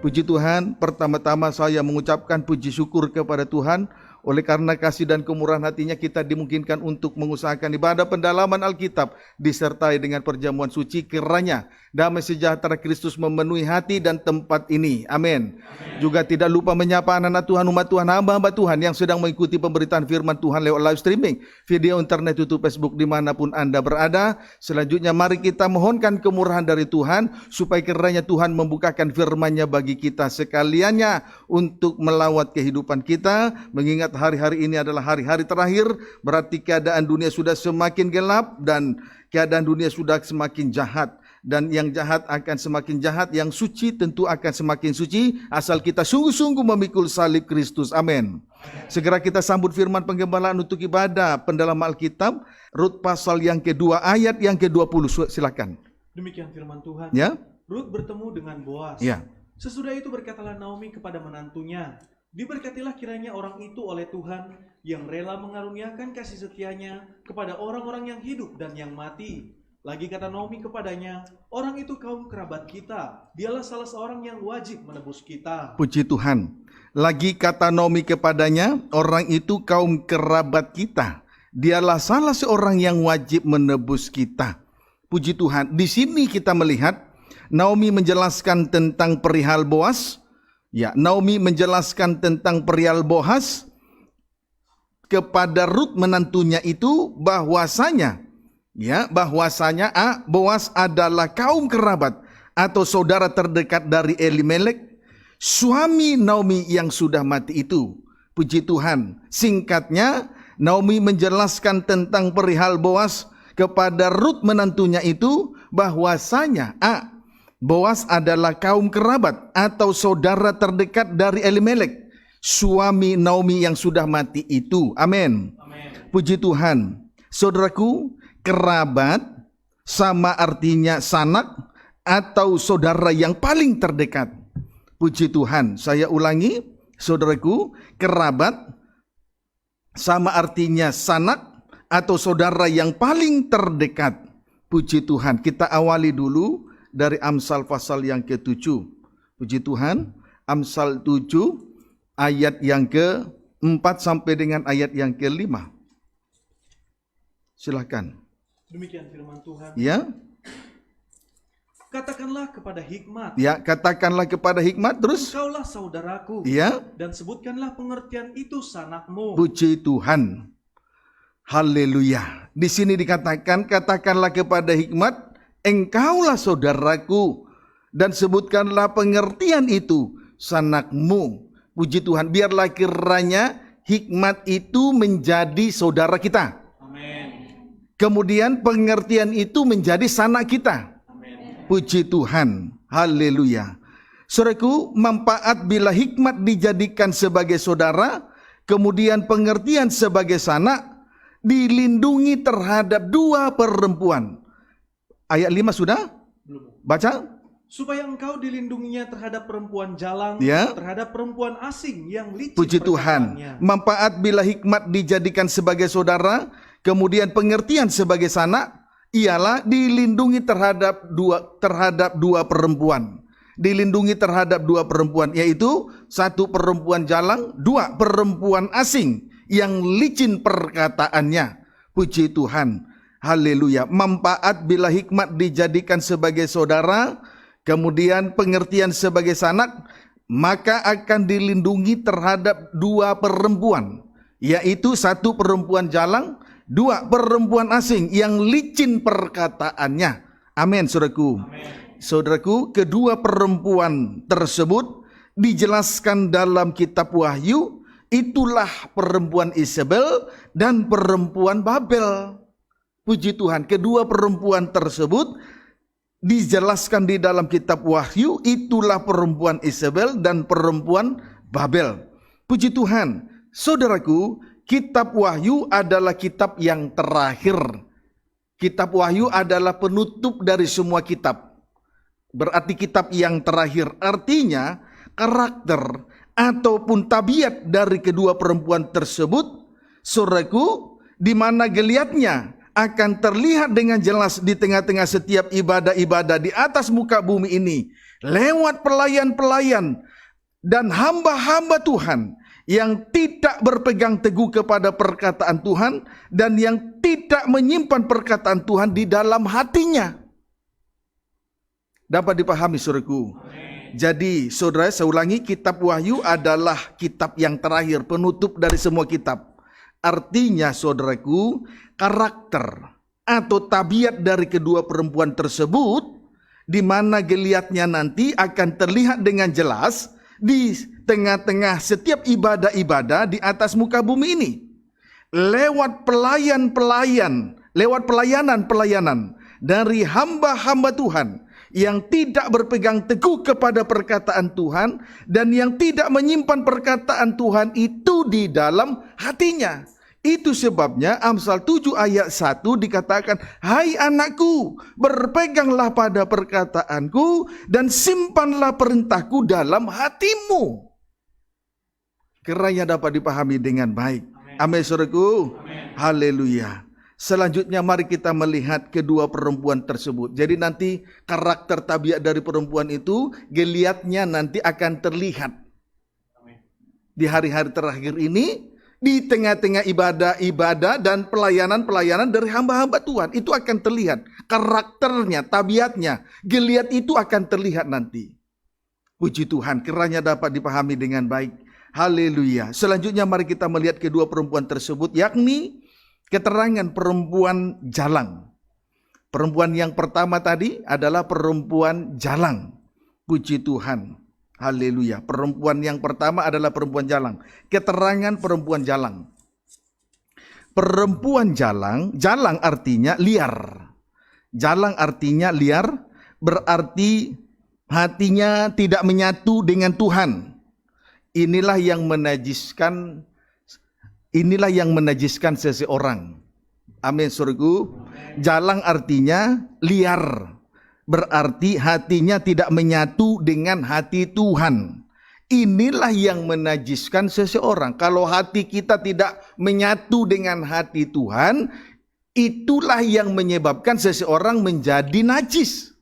Puji Tuhan, pertama-tama saya mengucapkan puji syukur kepada Tuhan. Oleh karena kasih dan kemurahan hatinya kita dimungkinkan untuk mengusahakan ibadah pendalaman Alkitab disertai dengan perjamuan suci, kiranya damai sejahtera Kristus memenuhi hati dan tempat ini. Amin. Juga tidak lupa menyapa anak-anak Tuhan, umat Tuhan, hamba-hamba Tuhan yang sedang mengikuti pemberitaan firman Tuhan lewat live streaming, video internet, YouTube, Facebook, dimanapun Anda berada. Selanjutnya mari kita mohonkan kemurahan dari Tuhan supaya kiranya Tuhan membukakan firman-Nya bagi kita sekaliannya untuk melawat kehidupan kita, mengingat hari-hari ini adalah hari-hari terakhir, berarti keadaan dunia sudah semakin gelap dan keadaan dunia sudah semakin jahat. Dan yang jahat akan semakin jahat, yang suci tentu akan semakin suci, asal kita sungguh-sungguh memikul salib Kristus. Amin. Segera kita sambut firman penggembalaan untuk ibadah pendalaman Alkitab, Rut pasal yang kedua ayat yang ke-20. Silakan. Demikian firman Tuhan. Ya. Rut bertemu dengan Boas. Ya. Sesudah itu berkatalah Naomi kepada menantunya, diberkatilah kiranya orang itu oleh Tuhan yang rela mengaruniakan kasih setianya kepada orang-orang yang hidup dan yang mati. Lagi kata Naomi kepadanya, orang itu kaum kerabat kita, dialah salah seorang yang wajib menebus kita. Puji Tuhan. Lagi kata Naomi kepadanya, orang itu kaum kerabat kita, dialah salah seorang yang wajib menebus kita. Puji Tuhan. Di sini kita melihat Naomi menjelaskan tentang perihal Boas. Ya, Naomi menjelaskan tentang perihal Boas kepada Rut menantunya itu bahwasanya Boas adalah kaum kerabat atau saudara terdekat dari Elimelek, suami Naomi yang sudah mati itu. Puji Tuhan. Singkatnya, Naomi menjelaskan tentang perihal Boas kepada Rut menantunya itu bahwasanya Boas adalah kaum kerabat atau saudara terdekat dari Elimelek, suami Naomi yang sudah mati itu. Amin. Puji Tuhan. Saudaraku, kerabat sama artinya sanak atau saudara yang paling terdekat. Puji Tuhan. Saya ulangi, saudaraku, kerabat sama artinya sanak atau saudara yang paling terdekat. Puji Tuhan. Kita awali dulu dari Amsal pasal yang ke-7. Puji Tuhan. Amsal 7 ayat yang ke-4 sampai dengan ayat yang ke-5. Silakan. Demikian firman Tuhan. Ya. Katakanlah kepada hikmat. Ya, katakanlah kepada hikmat terus. Engkaulah saudaraku. Ya. Dan sebutkanlah pengertian itu sanakmu. Puji Tuhan. Haleluya. Di sini dikatakan, katakanlah kepada hikmat, engkaulah saudaraku, dan sebutkanlah pengertian itu sanakmu. Puji Tuhan. Biarlah kiranya hikmat itu menjadi saudara kita. Kemudian pengertian itu menjadi sanak kita. Amen. Puji Tuhan. Haleluya. Saudaraku, manfaat bila hikmat dijadikan sebagai saudara, kemudian pengertian sebagai sanak, dilindungi terhadap dua perempuan. Ayat 5 sudah? Belum. Baca. Supaya engkau dilindunginya terhadap perempuan jalang, Ya. terhadap perempuan asing yang licin. Puji Tuhan. perkataannya. Manfaat bila hikmat dijadikan sebagai saudara, kemudian pengertian sebagai sanak, ialah dilindungi terhadap dua perempuan. Dilindungi terhadap dua perempuan, yaitu satu perempuan jalang, dua perempuan asing yang licin perkataannya. Puji Tuhan. Haleluya. Manfaat bila hikmat dijadikan sebagai saudara, kemudian pengertian sebagai sanak, maka akan dilindungi terhadap dua perempuan, yaitu satu perempuan jalang, dua perempuan asing yang licin perkataannya. Amin, saudaraku. Amen. Saudaraku, kedua perempuan tersebut dijelaskan dalam kitab Wahyu, itulah perempuan Isabel dan perempuan Babel. Puji Tuhan, kedua perempuan tersebut dijelaskan di dalam kitab Wahyu, itulah perempuan Isabel dan perempuan Babel. Puji Tuhan. Saudaraku, kitab Wahyu adalah kitab yang terakhir. Kitab Wahyu adalah penutup dari semua kitab. Berarti kitab yang terakhir. Artinya karakter ataupun tabiat dari kedua perempuan tersebut, saudaraku, di mana geliatnya akan terlihat dengan jelas di tengah-tengah setiap ibadah-ibadah di atas muka bumi ini. lewat pelayan-pelayan dan hamba-hamba Tuhan yang tidak berpegang teguh kepada perkataan Tuhan dan yang tidak menyimpan perkataan Tuhan di dalam hatinya. Dapat dipahami, saudaraku? Jadi, saudara, saya ulangi, kitab Wahyu adalah kitab yang terakhir, penutup dari semua kitab. Artinya, saudaraku, karakter atau tabiat dari kedua perempuan tersebut, di mana geliatnya nanti akan terlihat dengan jelas di tengah-tengah setiap ibadah-ibadah di atas muka bumi ini. Lewat pelayanan-pelayanan dari hamba-hamba Tuhan yang tidak berpegang teguh kepada perkataan Tuhan dan yang tidak menyimpan perkataan Tuhan itu di dalam hatinya. Itu sebabnya Amsal 7 ayat 1 dikatakan, "Hai anakku, berpeganglah pada perkataanku dan simpanlah perintahku dalam hatimu." Kiranya dapat dipahami dengan baik. Amin, saudaraku. Haleluya. Selanjutnya mari kita melihat kedua perempuan tersebut. Jadi nanti karakter tabiat dari perempuan itu, geliatnya nanti akan terlihat. Di hari-hari terakhir ini, di tengah-tengah ibadah-ibadah dan pelayanan-pelayanan dari hamba-hamba Tuhan. Itu akan terlihat. Karakternya, tabiatnya, geliat itu akan terlihat nanti. Puji Tuhan, kiranya dapat dipahami dengan baik. Haleluya. Selanjutnya mari kita melihat kedua perempuan tersebut, yakni keterangan perempuan jalang. Perempuan yang pertama tadi adalah perempuan jalang. Puji Tuhan. Haleluya. Perempuan yang pertama adalah perempuan jalang. Keterangan perempuan jalang. Perempuan jalang, jalang artinya liar. Jalang artinya liar, berarti hatinya tidak menyatu dengan Tuhan. Inilah yang menajiskan seseorang. Amin, saudaraku. Jalang artinya liar. Berarti hatinya tidak menyatu dengan hati Tuhan. Inilah yang menajiskan seseorang. Kalau hati kita tidak menyatu dengan hati Tuhan, itulah yang menyebabkan seseorang menjadi najis.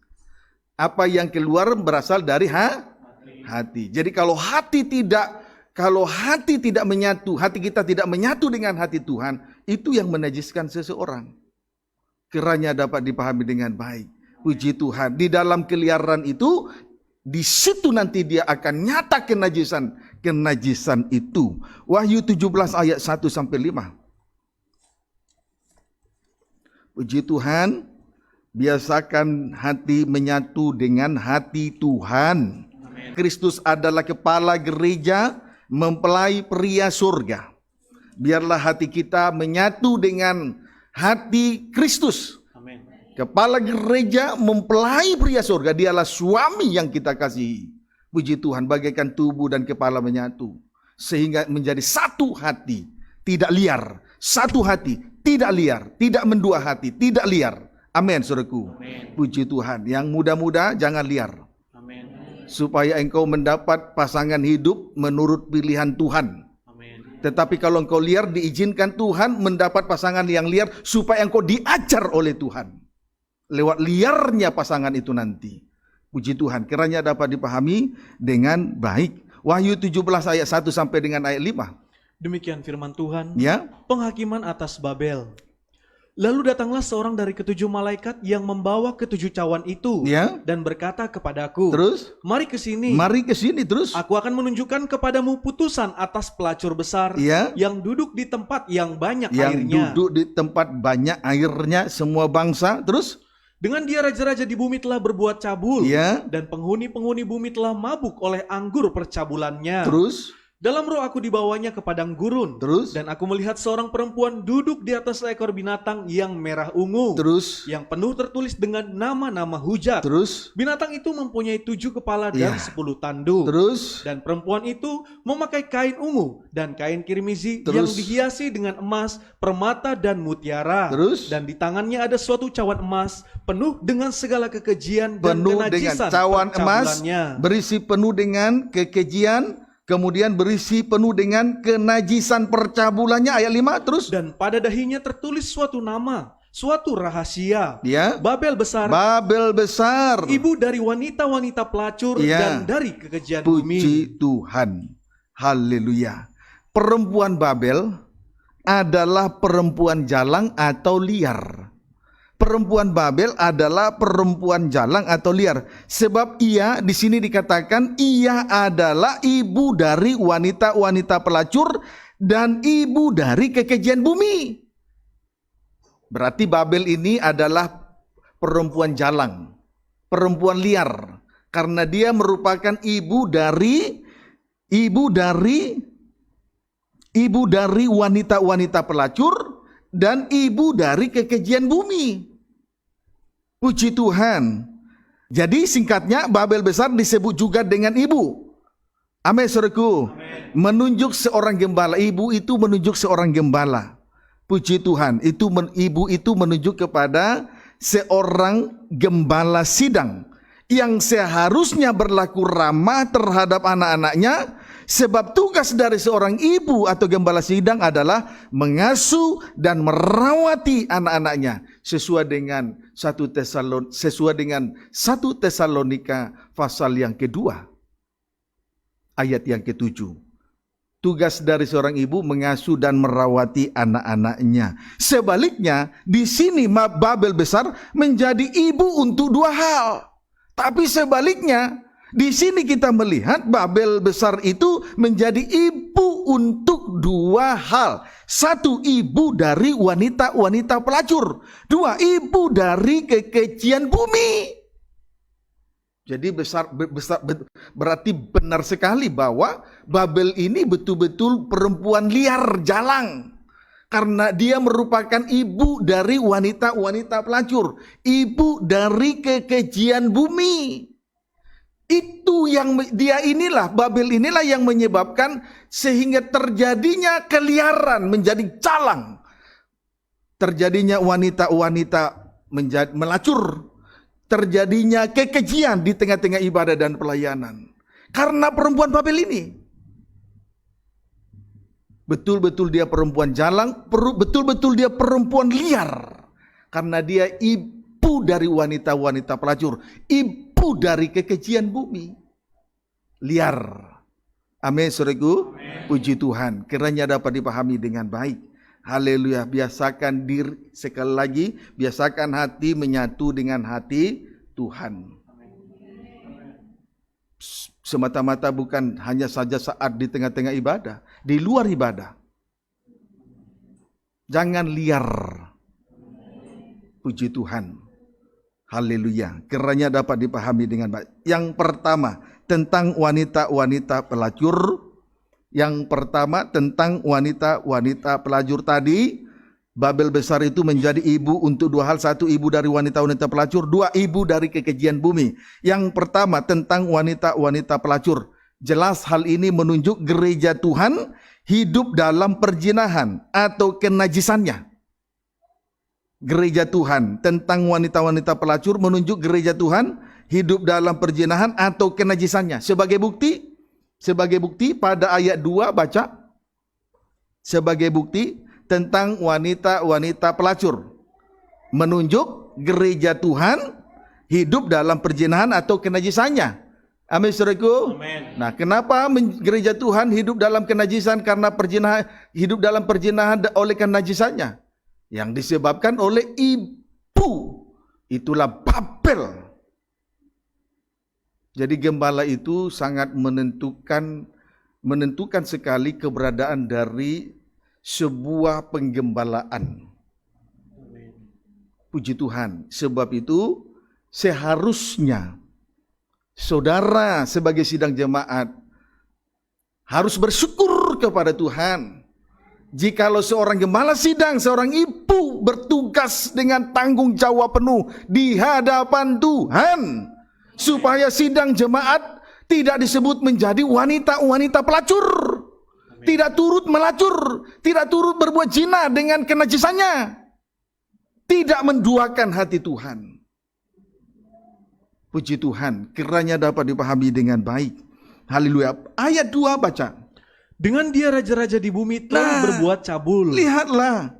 Apa yang keluar berasal dari hati. Jadi kalau hati tidak menyatu, hati kita tidak menyatu dengan hati Tuhan, itu yang menajiskan seseorang. Kiranya dapat dipahami dengan baik. Puji Tuhan. Di dalam keliaran itu, di situ nanti dia akan nyata kenajisan itu. Wahyu 17 ayat 1 sampai 5. Puji Tuhan. Biasakan hati menyatu dengan hati Tuhan. Kristus adalah kepala gereja, mempelai pria surga. Biarlah hati kita menyatu dengan hati Kristus. Amin. Kepala gereja, mempelai pria surga, dialah suami yang kita kasihi. Puji Tuhan, bagaikan tubuh dan kepala menyatu. Sehingga menjadi satu hati, tidak liar. Satu hati, tidak liar. Tidak mendua hati, tidak liar. Amin, saudaraku. Amin. Puji Tuhan. Yang muda-muda jangan liar. Supaya engkau mendapat pasangan hidup menurut pilihan Tuhan. Amin. Tetapi kalau engkau liar, diizinkan Tuhan mendapat pasangan yang liar supaya engkau diajar oleh Tuhan. Lewat liarnya pasangan itu nanti. Puji Tuhan, kiranya dapat dipahami dengan baik. Wahyu 17 ayat 1 sampai dengan ayat 5. Demikian firman Tuhan. Ya. Penghakiman atas Babel. Lalu datanglah seorang dari ketujuh malaikat yang membawa ketujuh cawan itu, Ya. dan berkata kepadaku, Terus? Mari ke sini. Mari ke sini terus. Aku akan menunjukkan kepadamu putusan atas pelacur besar Ya. yang duduk di tempat yang banyak Yang airnya. duduk di tempat banyak airnya, semua bangsa. Terus? Dengan dia raja-raja di bumi telah berbuat cabul, Ya. dan penghuni-penghuni bumi telah mabuk oleh anggur percabulannya. Terus? Dalam roh aku dibawanya ke padang gurun, Terus? dan aku melihat seorang perempuan duduk di atas seekor binatang yang merah ungu, Terus? yang penuh tertulis dengan nama-nama hujat. Terus? Binatang itu mempunyai 7 kepala dan Ya. 10 tanduk. Terus? Dan perempuan itu memakai kain ungu dan kain kirmizi Terus? yang dihiasi dengan emas, permata dan mutiara. Terus? Dan di tangannya ada suatu cawan emas penuh dengan segala kekejian dan Penuh dengan kenajisan cawan emas, percabulannya. berisi penuh dengan kekejian, kemudian berisi penuh dengan kenajisan percabulannya. Ayat 5 terus. Dan pada dahinya tertulis suatu nama, suatu rahasia. Ya. Babel besar, Babel besar. ibu dari wanita-wanita pelacur Ya. dan dari kekejian bumi. Puji Tuhan. Haleluya. Perempuan Babel adalah perempuan jalang atau liar. Perempuan Babel adalah perempuan jalang atau liar. Sebab ia di sini dikatakan ia adalah ibu dari wanita-wanita pelacur dan ibu dari kekejian bumi. Berarti Babel ini adalah perempuan jalang, perempuan liar, karena dia merupakan ibu dari wanita-wanita pelacur dan ibu dari kekejian bumi. Puji Tuhan. Jadi singkatnya Babel besar disebut juga dengan ibu. Amin, saudaraku. Menunjuk seorang gembala. Ibu itu menunjuk seorang gembala. Puji Tuhan. Ibu itu menunjuk kepada seorang gembala sidang yang seharusnya berlaku ramah terhadap anak-anaknya, sebab tugas dari seorang ibu atau gembala sidang adalah mengasuh dan merawati anak-anaknya sesuai dengan 1 Tesalonika pasal yang kedua ayat yang ke-7. Tugas dari seorang ibu mengasuh dan merawati anak-anaknya. Sebaliknya, di sini Babel besar menjadi ibu untuk dua hal. Tapi sebaliknya, di sini kita melihat Babel besar itu menjadi ibu untuk dua hal. Satu, ibu dari wanita-wanita pelacur. Dua, ibu dari kekejian bumi. Jadi berarti benar sekali bahwa Babel ini betul-betul perempuan liar jalang. Karena dia merupakan ibu dari wanita-wanita pelacur, ibu dari kekejian bumi. Itu yang Babel inilah yang menyebabkan sehingga terjadinya keliaran menjadi calang. Terjadinya wanita-wanita menjadi melacur. Terjadinya kekejian di tengah-tengah ibadah dan pelayanan. Karena perempuan Babel ini. Betul-betul dia perempuan jalang, betul-betul dia perempuan liar. Karena dia ibu dari wanita-wanita pelacur, ibu dari kekejian bumi. Liar. Amin, saudaraku. Puji Tuhan. Kiranya dapat dipahami dengan baik. Haleluya. Biasakan diri, sekali lagi, biasakan hati menyatu dengan hati Tuhan. Semata-mata bukan hanya saja saat di tengah-tengah ibadah, di luar ibadah. Jangan liar. Puji Tuhan. Haleluya. Kiranya dapat dipahami dengan baik. Yang pertama, tentang wanita-wanita pelacur. Yang pertama, tentang wanita-wanita pelacur tadi. Babel besar itu menjadi ibu untuk dua hal. Satu, ibu dari wanita-wanita pelacur. Dua, ibu dari kekejian bumi. Yang pertama, tentang wanita-wanita pelacur. Jelas hal ini menunjuk gereja Tuhan hidup dalam perjinahan atau kenajisannya. Gereja Tuhan tentang wanita-wanita pelacur menunjuk gereja Tuhan hidup dalam perjinahan atau kenajisannya. Sebagai bukti pada ayat 2 baca. Sebagai bukti tentang wanita-wanita pelacur menunjuk gereja Tuhan hidup dalam perjinahan atau kenajisannya. Amin, saudaraku. Nah, kenapa gereja Tuhan hidup dalam kenajisan? Karena hidup dalam perjinahan oleh kenajisannya yang disebabkan oleh ibu. Itulah Babel. Jadi gembala itu sangat menentukan sekali keberadaan dari sebuah penggembalaan. Puji Tuhan. Sebab itu seharusnya saudara sebagai sidang jemaat harus bersyukur kepada Tuhan. Jikalau seorang gembala sidang, seorang ibu bertugas dengan tanggung jawab penuh di hadapan Tuhan. Supaya sidang jemaat tidak disebut menjadi wanita-wanita pelacur. Tidak turut melacur, tidak turut berbuat zina dengan kenajisannya. Tidak menduakan hati Tuhan. Puji Tuhan, kiranya dapat dipahami dengan baik. Haleluya. Ayat 2 baca. Dengan dia raja-raja di bumi telah berbuat cabul. Lihatlah.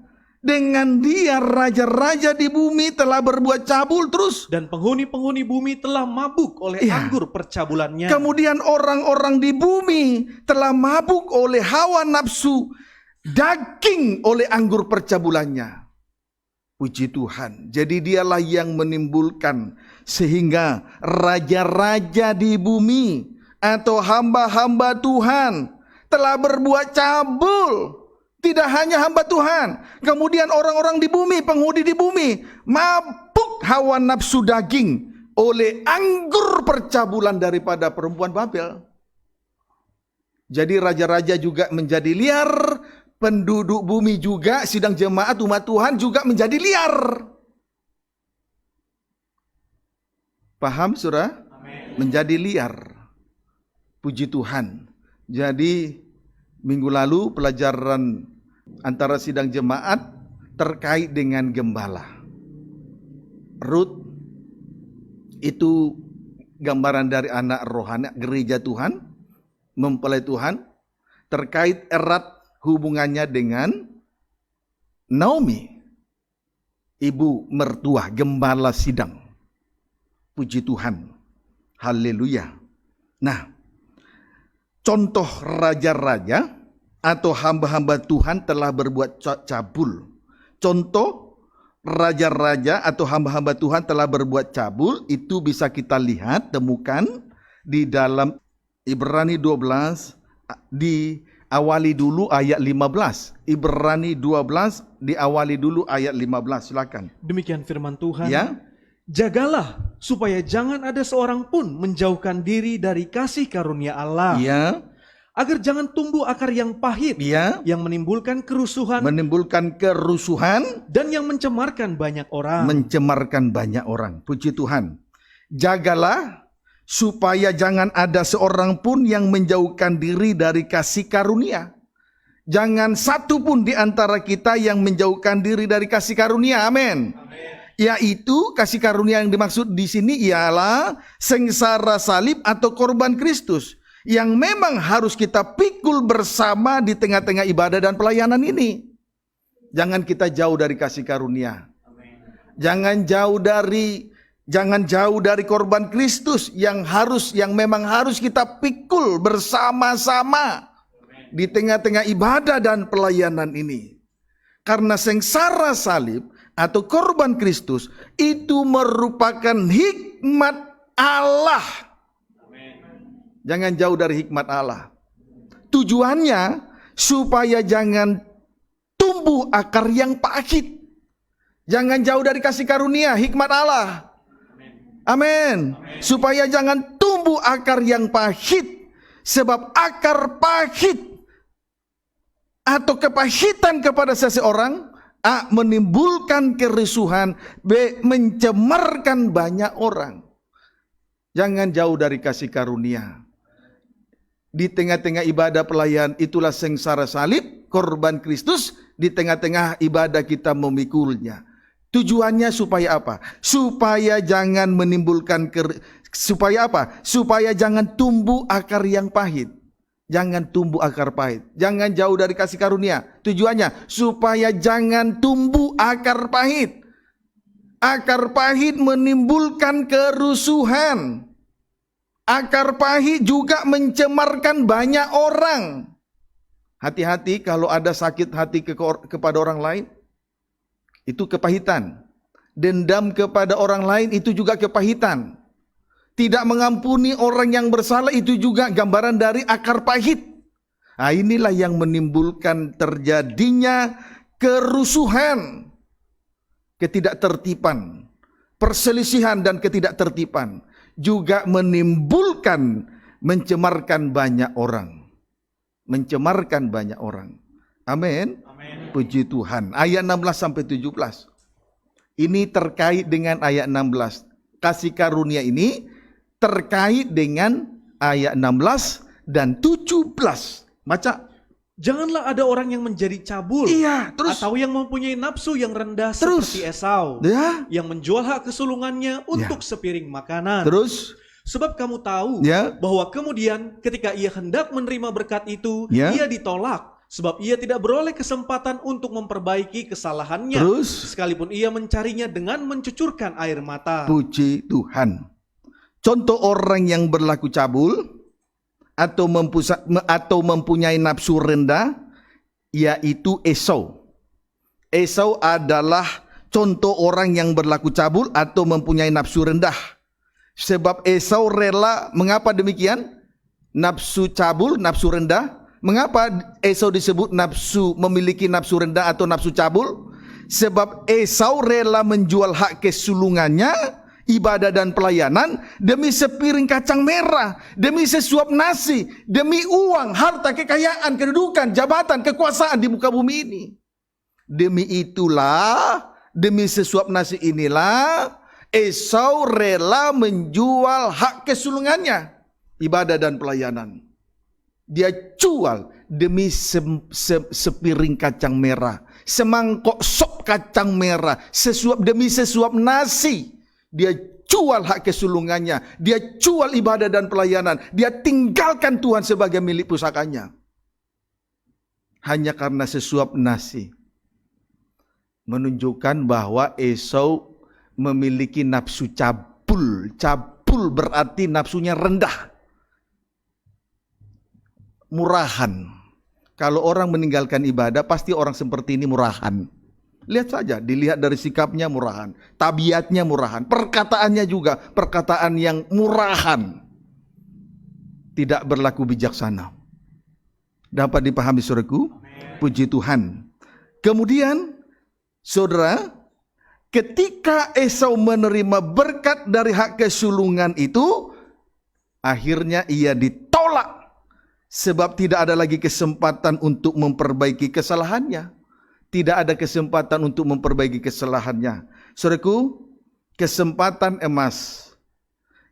Dengan dia raja-raja di bumi telah berbuat cabul terus. Dan penghuni-penghuni bumi telah mabuk oleh Iya. anggur percabulannya. Kemudian orang-orang di bumi telah mabuk oleh hawa nafsu daging oleh anggur percabulannya. Puji Tuhan. Jadi dialah yang menimbulkan sehingga raja-raja di bumi atau hamba-hamba Tuhan telah berbuat cabul. Tidak hanya hamba Tuhan, kemudian orang-orang di bumi, penghuni di bumi, mabuk hawa nafsu daging oleh anggur percabulan daripada perempuan Babel. Jadi raja-raja juga menjadi liar, penduduk bumi juga, sidang jemaat umat Tuhan juga menjadi liar. Paham, saudara? Menjadi liar. Puji Tuhan. Jadi minggu lalu pelajaran antara sidang jemaat terkait dengan gembala. Ruth itu gambaran dari anak rohani gereja Tuhan, mempelai Tuhan, terkait erat hubungannya dengan Naomi, ibu mertua gembala sidang. Puji Tuhan. Haleluya. Nah, contoh raja-raja atau hamba-hamba Tuhan telah berbuat cabul. Contoh raja-raja atau hamba-hamba Tuhan telah berbuat cabul itu bisa kita lihat, temukan di dalam Ibrani 12 diawali dulu ayat 15. Ibrani 12 diawali dulu ayat 15. Silakan. Demikian firman Tuhan. Ya. Jagalah supaya jangan ada seorang pun menjauhkan diri dari kasih karunia Allah. Ya. Agar jangan tumbuh akar yang pahit, Ya. yang menimbulkan kerusuhan, Menimbulkan kerusuhan, dan yang mencemarkan banyak orang. mencemarkan banyak orang. Puji Tuhan. Jagalah supaya jangan ada seorang pun yang menjauhkan diri dari kasih karunia. Jangan satu pun di antara kita yang menjauhkan diri dari kasih karunia. Amin. Yaitu kasih karunia yang dimaksud di sini ialah sengsara salib atau korban Kristus yang memang harus kita pikul bersama di tengah-tengah ibadah dan pelayanan ini. Jangan kita jauh dari kasih karunia. Jangan jauh dari korban Kristus yang memang harus kita pikul bersama-sama di tengah-tengah ibadah dan pelayanan ini. Karena sengsara salib atau korban Kristus itu merupakan hikmat Allah. Jangan jauh dari hikmat Allah. Tujuannya supaya jangan tumbuh akar yang pahit. Jangan jauh dari kasih karunia, hikmat Allah. Amin. Supaya jangan tumbuh akar yang pahit. Sebab akar pahit atau kepahitan kepada seseorang A. menimbulkan kerusuhan, B. mencemarkan banyak orang. Jangan jauh dari kasih karunia. Di tengah-tengah ibadah pelayan itulah sengsara salib, korban Kristus, di tengah-tengah ibadah kita memikulnya. Tujuannya supaya apa? Supaya jangan menimbulkan supaya apa? Supaya jangan tumbuh akar yang pahit. Jangan tumbuh akar pahit. Jangan jauh dari kasih karunia. Tujuannya supaya jangan tumbuh akar pahit. Akar pahit menimbulkan kerusuhan. Akar pahit juga mencemarkan banyak orang. Hati-hati kalau ada sakit hati kepada orang lain. Itu kepahitan. Dendam kepada orang lain itu juga kepahitan. Tidak mengampuni orang yang bersalah itu juga gambaran dari akar pahit. Nah, inilah yang menimbulkan terjadinya kerusuhan, ketidaktertiban, perselisihan dan ketidaktertiban. Juga menimbulkan mencemarkan banyak orang. Mencemarkan banyak orang. Amin. Puji Tuhan. Ayat 16 sampai 17. Ini terkait dengan ayat 16. Kasih karunia ini terkait dengan ayat 16 dan 17. Baca. Janganlah ada orang yang menjadi cabul, terus. atau yang mempunyai nafsu yang rendah Terus. seperti Esau, yang menjual hak kesulungannya untuk sepiring makanan. Terus. Sebab kamu tahu bahwa kemudian ketika ia hendak menerima berkat itu, ia ditolak sebab ia tidak beroleh kesempatan untuk memperbaiki kesalahannya, Terus? sekalipun ia mencarinya dengan mencucurkan air mata. Puji Tuhan. Contoh orang yang berlaku cabul atau mempunyai nafsu rendah, yaitu Esau. Esau adalah contoh orang yang berlaku cabul atau mempunyai nafsu rendah. Sebab Esau rela, mengapa demikian? Nafsu cabul, nafsu rendah. Mengapa Esau disebut memiliki nafsu rendah atau nafsu cabul? Sebab Esau rela menjual hak kesulungannya, ibadah dan pelayanan, demi sepiring kacang merah, demi sesuap nasi, demi uang, harta, kekayaan, kedudukan, jabatan, kekuasaan di muka bumi ini. Demi itulah, demi sesuap nasi inilah, Esau rela menjual hak kesulungannya, ibadah dan pelayanan. Dia jual demi sepiring kacang merah, semangkok sop kacang merah, demi sesuap nasi. Dia jual hak kesulungannya, dia jual ibadah dan pelayanan, dia tinggalkan Tuhan sebagai milik pusakanya. Hanya karena sesuap nasi. Menunjukkan bahwa Esau memiliki nafsu cabul. Cabul berarti nafsunya rendah. Murahan. Kalau orang meninggalkan ibadah, pasti orang seperti ini murahan. Lihat saja, dilihat dari sikapnya murahan, tabiatnya murahan, perkataannya juga perkataan yang murahan. Tidak berlaku bijaksana. Dapat dipahami saudaraku? Puji Tuhan. Kemudian, saudara, ketika Esau menerima berkat dari hak kesulungan itu, akhirnya ia ditolak. Sebab tidak ada lagi kesempatan untuk memperbaiki kesalahannya. Tidak ada kesempatan untuk memperbaiki kesalahannya. Saudaraku, kesempatan emas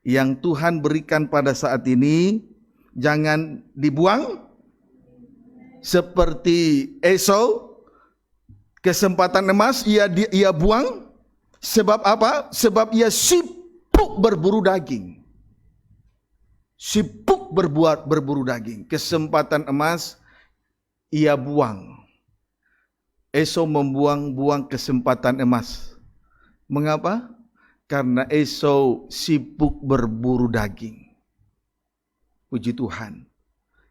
yang Tuhan berikan pada saat ini jangan dibuang. Seperti Esau, kesempatan emas ia buang. Sebab apa? Sebab ia sibuk berburu daging. Sibuk berburu daging. Kesempatan emas ia buang. Esau membuang-buang kesempatan emas. Mengapa? Karena Esau sibuk berburu daging. Puji Tuhan.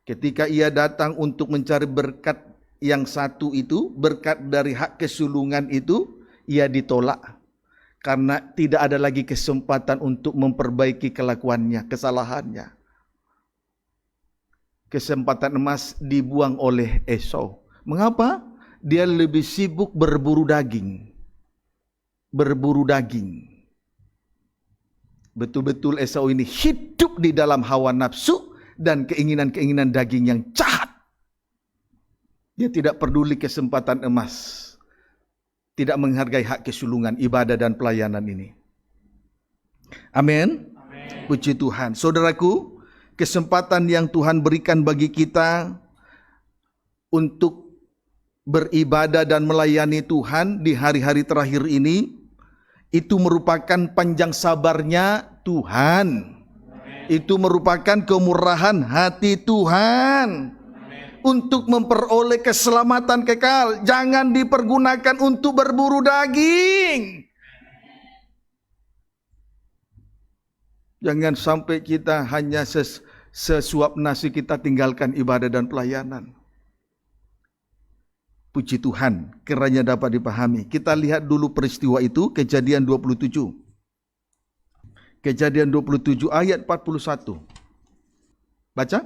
Ketika ia datang untuk mencari berkat yang satu itu, berkat dari hak kesulungan itu, ia ditolak. Karena tidak ada lagi kesempatan untuk memperbaiki kelakuannya, kesalahannya. Kesempatan emas dibuang oleh Esau. Mengapa? Dia lebih sibuk berburu daging. Berburu daging. Betul-betul Esau ini hidup di dalam hawa nafsu dan keinginan-keinginan daging yang jahat. Dia tidak peduli kesempatan emas. Tidak menghargai hak kesulungan, ibadah dan pelayanan ini. Amin. Puji Tuhan. Saudaraku, kesempatan yang Tuhan berikan bagi kita untuk beribadah dan melayani Tuhan di hari-hari terakhir ini, itu merupakan panjang sabarnya Tuhan. Itu merupakan kemurahan hati Tuhan untuk memperoleh keselamatan kekal. Jangan dipergunakan untuk berburu daging. Jangan sampai kita hanya sesuap nasi kita tinggalkan ibadah dan pelayanan. Puji Tuhan, kiranya dapat dipahami. Kita lihat dulu peristiwa itu, Kejadian 27. Kejadian 27 ayat 41. Baca.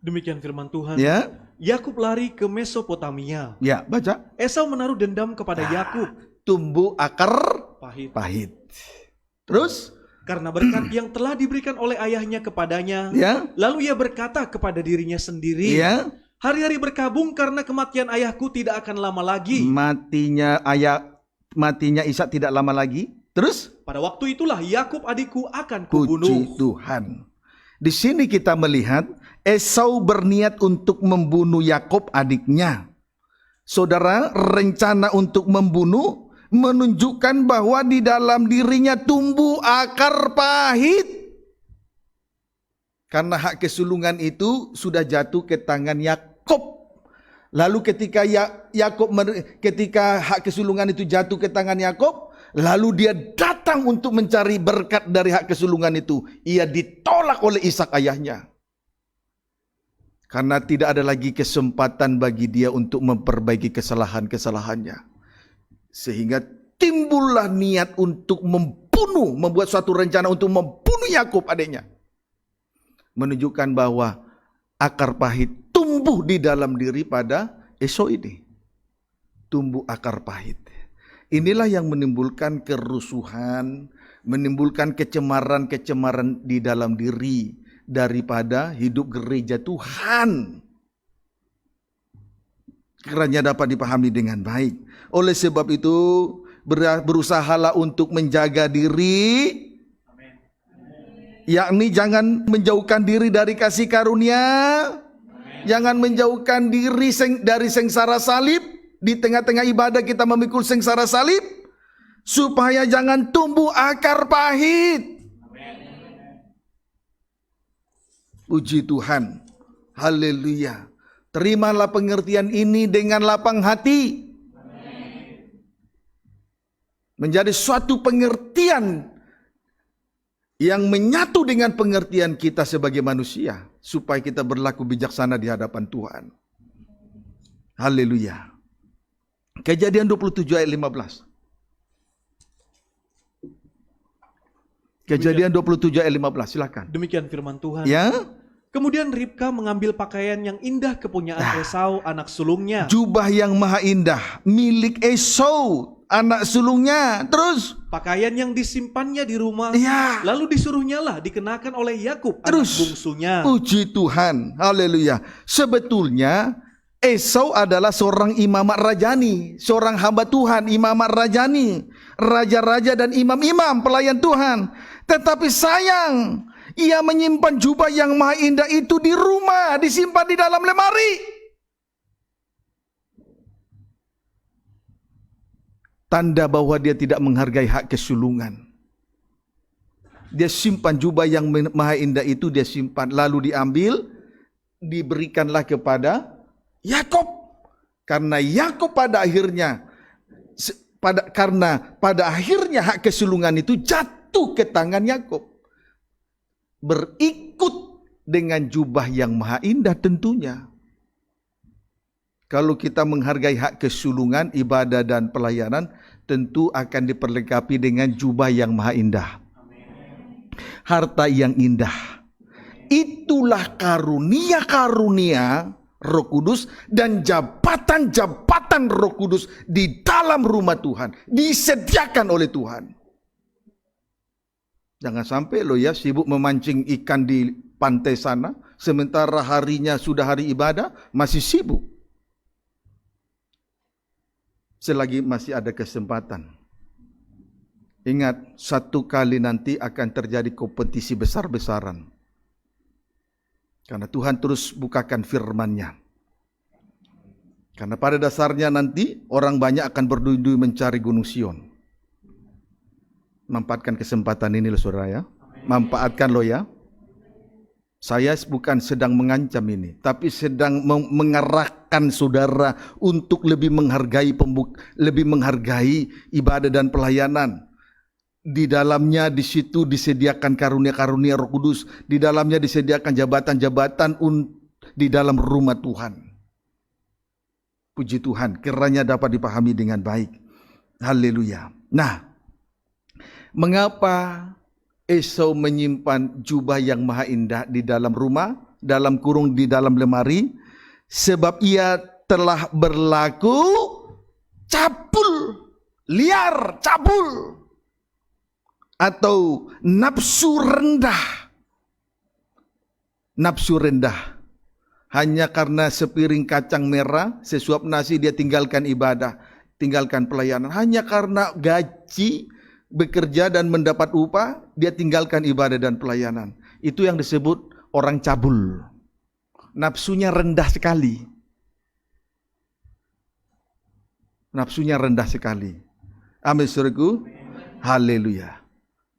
Demikian firman Tuhan. Ya. Yakub lari ke Mesopotamia. Ya, baca. Esau menaruh dendam kepada Yakub. Tumbuh akar Pahit. Terus? Karena berkat yang telah diberikan oleh ayahnya kepadanya. Ya. Lalu ia berkata kepada dirinya sendiri. Ya. Hari-hari berkabung karena kematian ayahku tidak akan lama lagi. Matinya Ishak tidak lama lagi. Terus? Pada waktu itulah Yakub adikku akan kubunuh. Puji Tuhan. Di sini kita melihat Esau berniat untuk membunuh Yakub adiknya. Saudara, rencana untuk membunuh menunjukkan bahwa di dalam dirinya tumbuh akar pahit. Karena hak kesulungan itu sudah jatuh ke tangan Yakub. Lalu ketika ketika hak kesulungan itu jatuh ke tangan Yakub, lalu dia datang untuk mencari berkat dari hak kesulungan itu. Ia ditolak oleh Ishak ayahnya. Karena tidak ada lagi kesempatan bagi dia untuk memperbaiki kesalahan-kesalahannya. Sehingga timbullah niat untuk membuat suatu rencana untuk membunuh Yakub adiknya. Menunjukkan bahwa akar pahit tumbuh di dalam diri pada Esau ini. Tumbuh akar pahit. Inilah yang menimbulkan kerusuhan, menimbulkan kecemaran-kecemaran di dalam diri daripada hidup gereja Tuhan. Kiranya dapat dipahami dengan baik. Oleh sebab itu, berusahalah untuk menjaga diri, yakni jangan menjauhkan diri dari kasih karunia, jangan menjauhkan diri dari sengsara salib. Di tengah-tengah ibadah kita memikul sengsara salib, supaya jangan tumbuh akar pahit. Puji Tuhan, haleluya. Terimalah pengertian ini dengan lapang hati. Menjadi suatu pengertian yang menyatu dengan pengertian kita sebagai manusia, supaya kita berlaku bijaksana di hadapan Tuhan. Haleluya. Kejadian 27 ayat 15. Kejadian 27 ayat 15, silakan. Demikian firman Tuhan. Ya. Kemudian Ribka mengambil pakaian yang indah kepunyaan Esau anak sulungnya. Jubah yang maha indah milik Esau anak sulungnya. Terus Pakaian yang disimpannya di rumah, ya, lalu disuruhnyalah dikenakan oleh Yakub anak terus bungsunya. puji Tuhan, haleluya. Sebetulnya Esau adalah seorang imamat rajani, seorang hamba Tuhan, imamat rajani, raja-raja dan imam-imam pelayan Tuhan. Tetapi sayang, ia menyimpan jubah yang maha indah itu di rumah, disimpan di dalam lemari. Tanda bahwa dia tidak menghargai hak kesulungan. Dia simpan jubah yang maha indah itu, dia simpan, lalu diambil, diberikanlah kepada Yakub. Karena Yakub pada akhirnya hak kesulungan itu jatuh ke tangan Yakub. Berikut dengan jubah yang maha indah tentunya. Kalau kita menghargai hak kesulungan, ibadah dan pelayanan, tentu akan diperlengkapi dengan jubah yang maha indah. Harta yang indah. Itulah karunia-karunia Roh Kudus dan jabatan-jabatan Roh Kudus di dalam rumah Tuhan. Disediakan oleh Tuhan. Jangan sampai lo ya sibuk memancing ikan di pantai sana, sementara harinya sudah hari ibadah, masih sibuk. Selagi masih ada kesempatan. Ingat, satu kali nanti akan terjadi kompetisi besar-besaran. Karena Tuhan terus bukakan firman-Nya. Karena pada dasarnya nanti orang banyak akan berduyun-duyun mencari Gunung Sion. Manfaatkan kesempatan ini loh saudara ya. Manfaatkan loh ya. Saya bukan sedang mengancam ini, tapi sedang mengarahkan saudara untuk lebih menghargai ibadah dan pelayanan. Di dalamnya di situ disediakan karunia-karunia Roh Kudus, di dalamnya disediakan jabatan-jabatan di dalam rumah Tuhan. Puji Tuhan, kiranya dapat dipahami dengan baik. Haleluya. Nah, mengapa Esau menyimpan jubah yang maha indah di dalam rumah, dalam kurung di dalam lemari? Sebab ia telah berlaku cabul, liar, cabul, atau nafsu rendah. Nafsu rendah. Hanya karena sepiring kacang merah, sesuap nasi dia tinggalkan ibadah, tinggalkan pelayanan. Hanya karena gaji, bekerja dan mendapat upah, dia tinggalkan ibadah dan pelayanan. Itu yang disebut orang cabul. Nafsunya rendah sekali. Nafsunya rendah sekali. Amin saudaraku. Haleluya.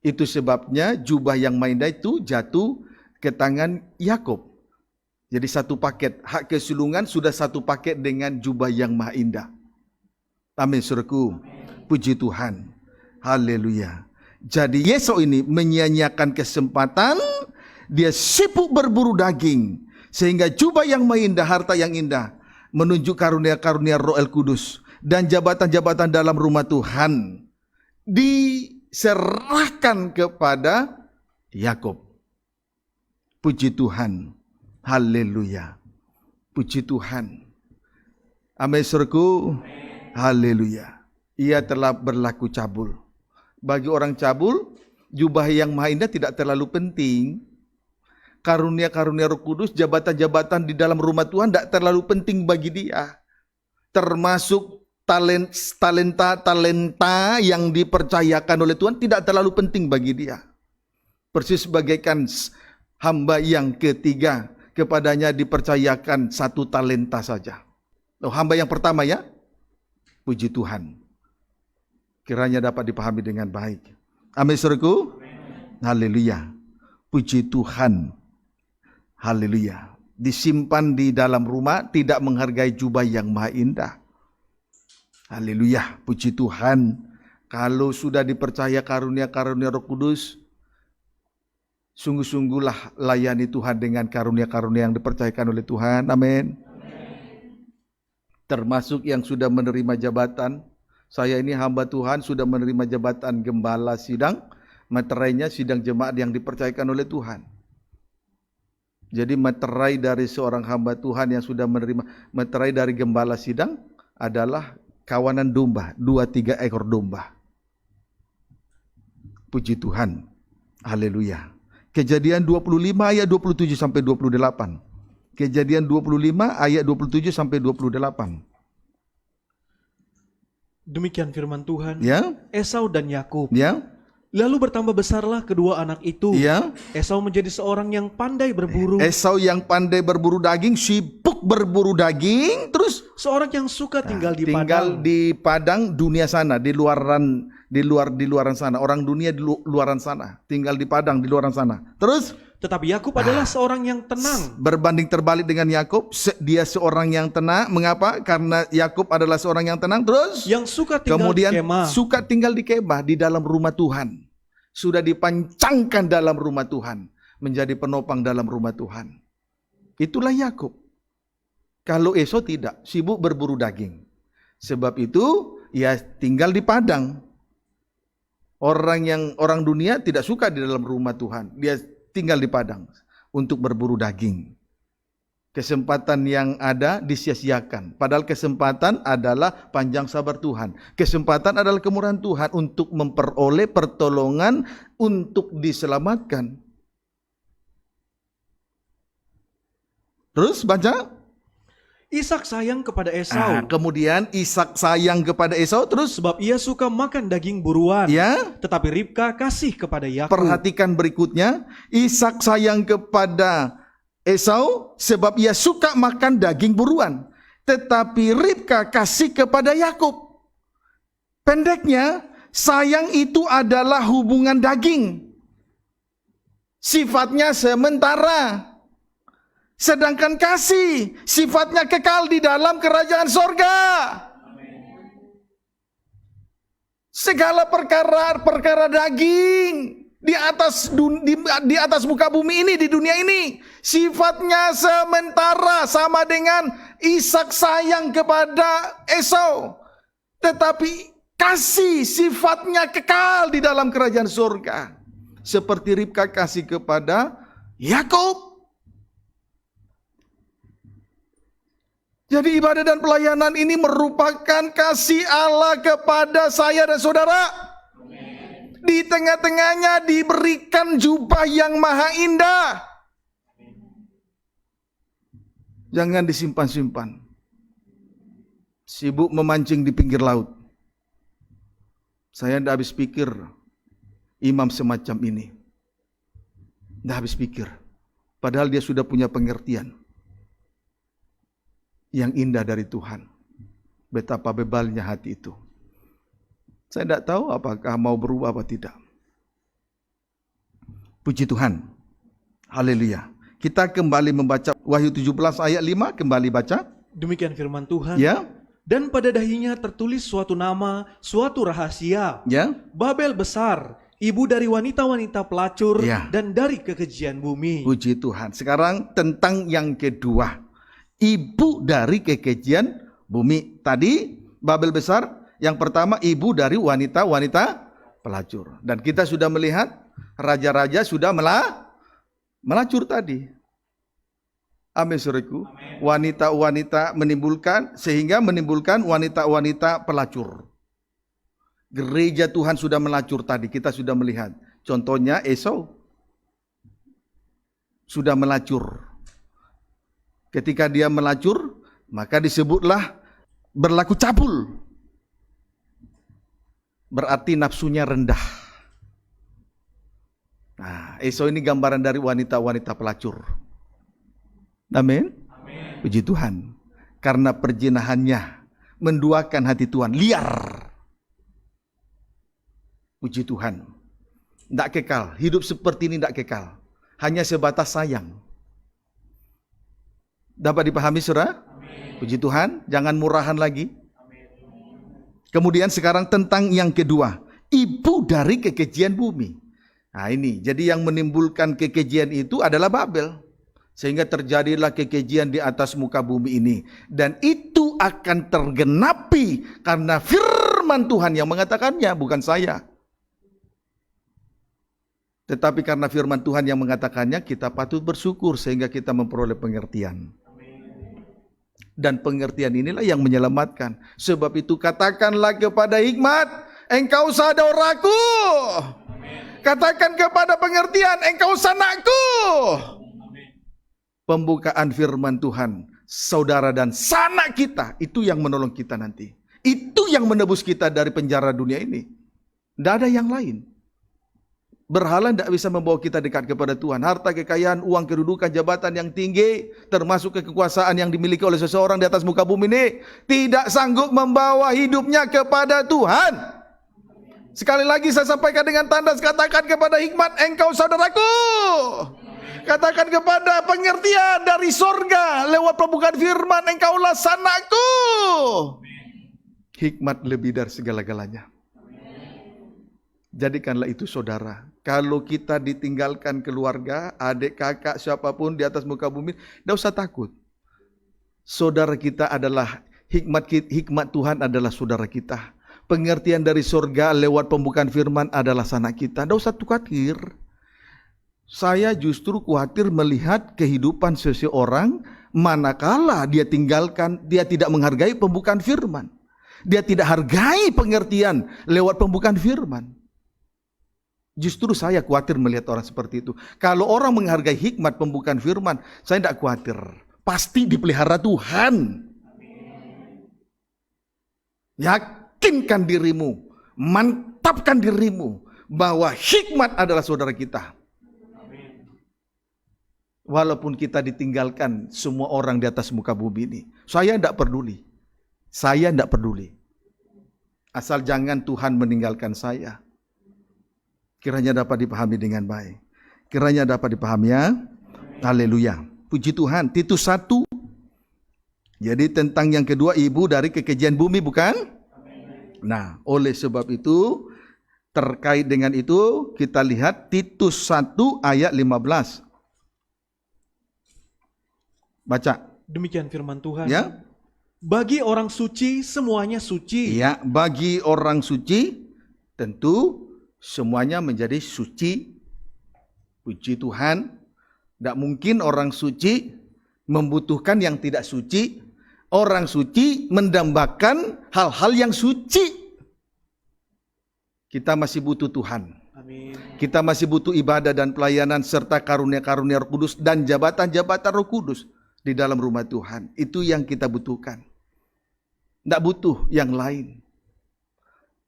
Itu sebabnya jubah yang maha indah itu jatuh ke tangan Yakub. Jadi satu paket, hak kesulungan sudah satu paket dengan jubah yang maha indah. Amin, saudaraku. Puji Tuhan. Haleluya. Jadi Yesau ini menyia-nyiakan kesempatan, dia sibuk berburu daging, sehingga jubah yang maha indah, harta yang indah, menunjuk karunia-karunia Roh El Kudus, dan jabatan-jabatan dalam rumah Tuhan diserahkan kepada Yakub. Puji Tuhan. Haleluya. Puji Tuhan. Amin, saudaraku. Haleluya. Ia telah berlaku cabul. Bagi orang cabul, jubah yang maha indah tidak terlalu penting. Karunia-karunia Roh Kudus, jabatan-jabatan di dalam rumah Tuhan tidak terlalu penting bagi dia. Termasuk talenta yang dipercayakan oleh Tuhan tidak terlalu penting bagi dia. Persis bagaikan hamba yang ketiga, kepadanya dipercayakan satu talenta saja. Hamba yang pertama ya, puji Tuhan. Kiranya dapat dipahami dengan baik. Amin, saudaraku. Haleluya. Puji Tuhan. Haleluya. Disimpan di dalam rumah, tidak menghargai jubah yang maha indah. Haleluya. Puji Tuhan. Kalau sudah dipercaya karunia-karunia Roh Kudus, sungguh-sungguhlah layani Tuhan dengan karunia-karunia yang dipercayakan oleh Tuhan. Amin. Termasuk yang sudah menerima jabatan. Saya ini hamba Tuhan sudah menerima jabatan gembala sidang. Materainya sidang jemaat yang dipercayakan oleh Tuhan. Jadi materai dari seorang hamba Tuhan yang sudah menerima, materai dari gembala sidang adalah kawanan domba, 2-3 ekor domba. Puji Tuhan. Haleluya. Kejadian 25 ayat 27 sampai 28. Kejadian 25 ayat 27 sampai 28. Demikian firman Tuhan. Ya. Esau dan Yakub. Ya. Lalu bertambah besarlah kedua anak itu. Ya. Esau menjadi seorang yang pandai berburu. Esau yang pandai berburu daging, sibuk berburu daging, terus Seorang yang suka tinggal di tinggal padang. di padang dunia sana, di luaran sana. Orang dunia di luaran sana, tinggal di padang di luaran sana. Terus Tetapi Yakub adalah seorang yang tenang. berbanding terbalik dengan Yakub, dia seorang yang tenang. Mengapa? Karena Yakub adalah seorang yang tenang. Terus Yang suka tinggal kemudian di kemah. suka tinggal di kemah, di dalam rumah Tuhan. Sudah dipancangkan dalam rumah Tuhan, menjadi penopang dalam rumah Tuhan. Itulah Yakub. Kalau Esau tidak, sibuk berburu daging. Sebab itu ia tinggal di padang. Orang dunia tidak suka di dalam rumah Tuhan. Dia tinggal di padang untuk berburu daging. Kesempatan yang ada disia-siakan. Padahal kesempatan adalah panjang sabar Tuhan. Kesempatan adalah kemurahan Tuhan untuk memperoleh pertolongan untuk diselamatkan. Terus baca. Ishak sayang kepada Esau. Kemudian Ishak sayang kepada Esau. Terus Sebab ia suka makan daging buruan. ya. Tetapi Ribka kasih kepada Yakub. Perhatikan berikutnya. Ishak sayang kepada Esau sebab ia suka makan daging buruan. Tetapi Ribka kasih kepada Yakub. Pendeknya, sayang itu adalah hubungan daging. Sifatnya sementara. Sedangkan kasih sifatnya kekal di dalam kerajaan sorga. Segala perkara daging di atas muka bumi ini, di dunia ini, sifatnya sementara, sama dengan Ishak sayang kepada Esau. Tetapi kasih sifatnya kekal di dalam kerajaan surga. Seperti Ribka kasih kepada Yakub. Jadi ibadah dan pelayanan ini merupakan kasih Allah kepada saya dan saudara. Amen. Di tengah-tengahnya diberikan jubah yang maha indah. Jangan disimpan-simpan. Sibuk memancing di pinggir laut. Saya tidak habis pikir imam semacam ini. Tidak habis pikir. Padahal dia sudah punya pengertian yang indah dari Tuhan. Betapa bebalnya hati itu. Saya tidak tahu apakah mau berubah atau tidak. Puji Tuhan. Haleluya. Kita kembali membaca Wahyu 17 ayat 5, kembali baca. Demikian firman Tuhan. Ya, Dan pada dahinya tertulis suatu nama, suatu rahasia. ya. Babel besar, ibu dari wanita-wanita pelacur Ya. dan dari kekejian bumi. Puji Tuhan. Sekarang tentang yang kedua. Ibu dari kekejian bumi. Tadi Babel besar, yang pertama ibu dari wanita-wanita pelacur. Dan kita sudah melihat raja-raja sudah melacur tadi. Amin, saudaraku. Wanita-wanita menimbulkan, sehingga menimbulkan wanita-wanita pelacur. Gereja Tuhan sudah melacur tadi, kita sudah melihat. Contohnya Esau sudah melacur. Ketika dia melacur, maka disebutlah berlaku cabul. Berarti nafsunya rendah. Nah, Esau ini gambaran dari wanita-wanita pelacur. Amin. Puji Tuhan. Karena perjinahannya menduakan hati Tuhan, liar. Puji Tuhan. Tidak kekal, hidup seperti ini tidak kekal. Hanya sebatas sayang. Dapat dipahami, saudara? Puji Tuhan, jangan murahan lagi. Kemudian sekarang tentang yang kedua, ibu dari kekejian bumi. Nah ini, jadi yang menimbulkan kekejian itu adalah Babel. Sehingga terjadilah kekejian di atas muka bumi ini. Dan itu akan tergenapi karena firman Tuhan yang mengatakannya, bukan saya. Tetapi karena firman Tuhan yang mengatakannya, kita patut bersyukur sehingga kita memperoleh pengertian. Dan pengertian inilah yang menyelamatkan. Sebab itu katakanlah kepada hikmat, engkau saudaraku. Katakan kepada pengertian, engkau sanakku. Pembukaan firman Tuhan, saudara dan sanak kita, itu yang menolong kita nanti. Itu yang menebus kita dari penjara dunia ini. Tidak ada yang lain. Berhala tidak bisa membawa kita dekat kepada Tuhan. Harta, kekayaan, uang, kedudukan, jabatan yang tinggi, termasuk kekuasaan yang dimiliki oleh seseorang di atas muka bumi ini, tidak sanggup membawa hidupnya kepada Tuhan. Sekali lagi saya sampaikan dengan tanda, katakan kepada hikmat, engkau saudaraku. Katakan kepada pengertian dari sorga lewat pembukaan firman, engkaulah sanakku. Hikmat lebih dari segala-galanya. Jadikanlah itu saudara. Kalau kita ditinggalkan keluarga, adik, kakak, siapapun di atas muka bumi, tidak usah takut. Saudara kita adalah hikmat Tuhan adalah saudara kita. Pengertian dari sorga lewat pembukaan firman adalah sanak kita. Tidak usah khawatir. Saya justru khawatir melihat kehidupan seseorang manakala dia tinggalkan, dia tidak menghargai pembukaan firman. Dia tidak hargai pengertian lewat pembukaan firman. Justru saya khawatir melihat orang seperti itu. Kalau orang menghargai hikmat pembukaan firman, saya tidak khawatir. Pasti dipelihara Tuhan. Yakinkan dirimu, mantapkan dirimu bahwa hikmat adalah saudara kita. Walaupun kita ditinggalkan semua orang di atas muka bumi ini, saya tidak peduli. Saya tidak peduli. Asal jangan Tuhan meninggalkan saya. Kiranya dapat dipahami dengan baik. Kiranya dapat dipahami, ya. Haleluya. Puji Tuhan. Titus 1. Jadi tentang yang kedua, ibu dari kekejian bumi, bukan? Nah, oleh sebab itu, terkait dengan itu, kita lihat Titus 1 ayat 15. Baca. Demikian firman Tuhan. Ya. Bagi orang suci, semuanya suci. Ya, bagi orang suci, tentu semuanya menjadi suci. Puji Tuhan. Tidak mungkin orang suci membutuhkan yang tidak suci. Orang suci mendambakan hal-hal yang suci. Kita masih butuh Tuhan. Amin. Kita masih butuh ibadah dan pelayanan serta karunia-karunia Roh Kudus dan jabatan-jabatan Roh Kudus di dalam rumah Tuhan. Itu yang kita butuhkan. Tidak butuh yang lain.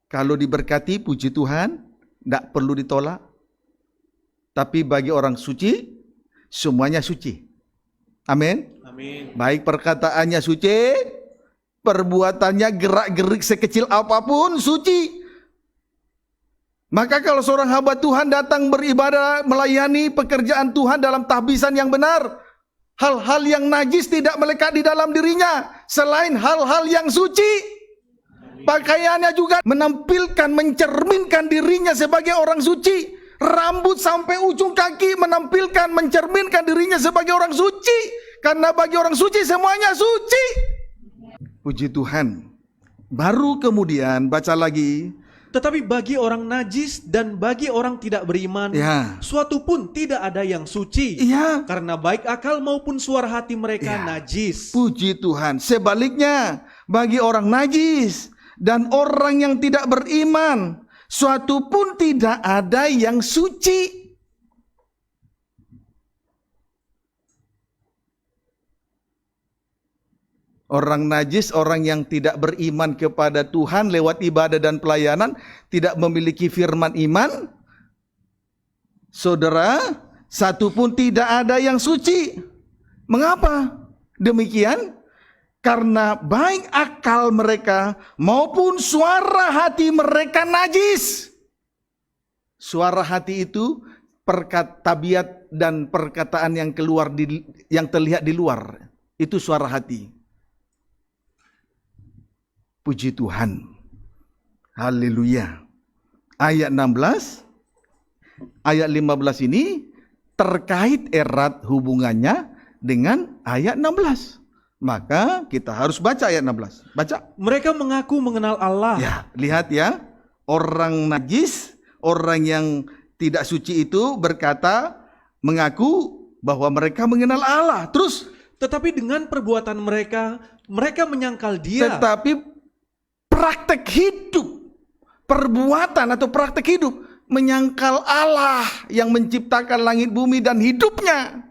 Kalau diberkati, puji Tuhan, tidak perlu ditolak. Tapi bagi orang suci, semuanya suci. Amin. Amin. Baik perkataannya suci, perbuatannya gerak-gerik sekecil apapun suci. Maka kalau seorang hamba Tuhan datang beribadah, melayani pekerjaan Tuhan dalam tahbisan yang benar, hal-hal yang najis tidak melekat di dalam dirinya, selain hal-hal yang suci. Pakaiannya juga menampilkan, mencerminkan dirinya sebagai orang suci. Rambut sampai ujung kaki menampilkan, mencerminkan dirinya sebagai orang suci. Karena bagi orang suci semuanya suci. Puji Tuhan. Baru kemudian baca lagi. Tetapi bagi orang najis dan bagi orang tidak beriman, Ya. suatu pun tidak ada yang suci. Iya. Karena baik akal maupun suara hati mereka najis. Puji Tuhan. Sebaliknya, bagi orang najis dan orang yang tidak beriman, suatu pun tidak ada yang suci. Orang najis, orang yang tidak beriman kepada Tuhan lewat ibadah dan pelayanan, tidak memiliki firman iman. Saudara, satu pun tidak ada yang suci. Mengapa demikian? Karena baik akal mereka maupun suara hati mereka najis. Suara hati itu tabiat dan perkataan yang yang terlihat di luar. Itu suara hati. Puji Tuhan. Haleluya. Ayat 16, ayat 15 ini terkait erat hubungannya dengan ayat 16. Maka kita harus baca ayat 16. Baca. Mereka mengaku mengenal Allah. Ya, lihat ya. Orang najis, orang yang tidak suci itu berkata, mengaku bahwa mereka mengenal Allah. Terus, Tetapi dengan perbuatan mereka, mereka menyangkal Dia. tetapi praktek hidup, perbuatan atau praktek hidup menyangkal Allah yang menciptakan langit bumi dan hidupnya.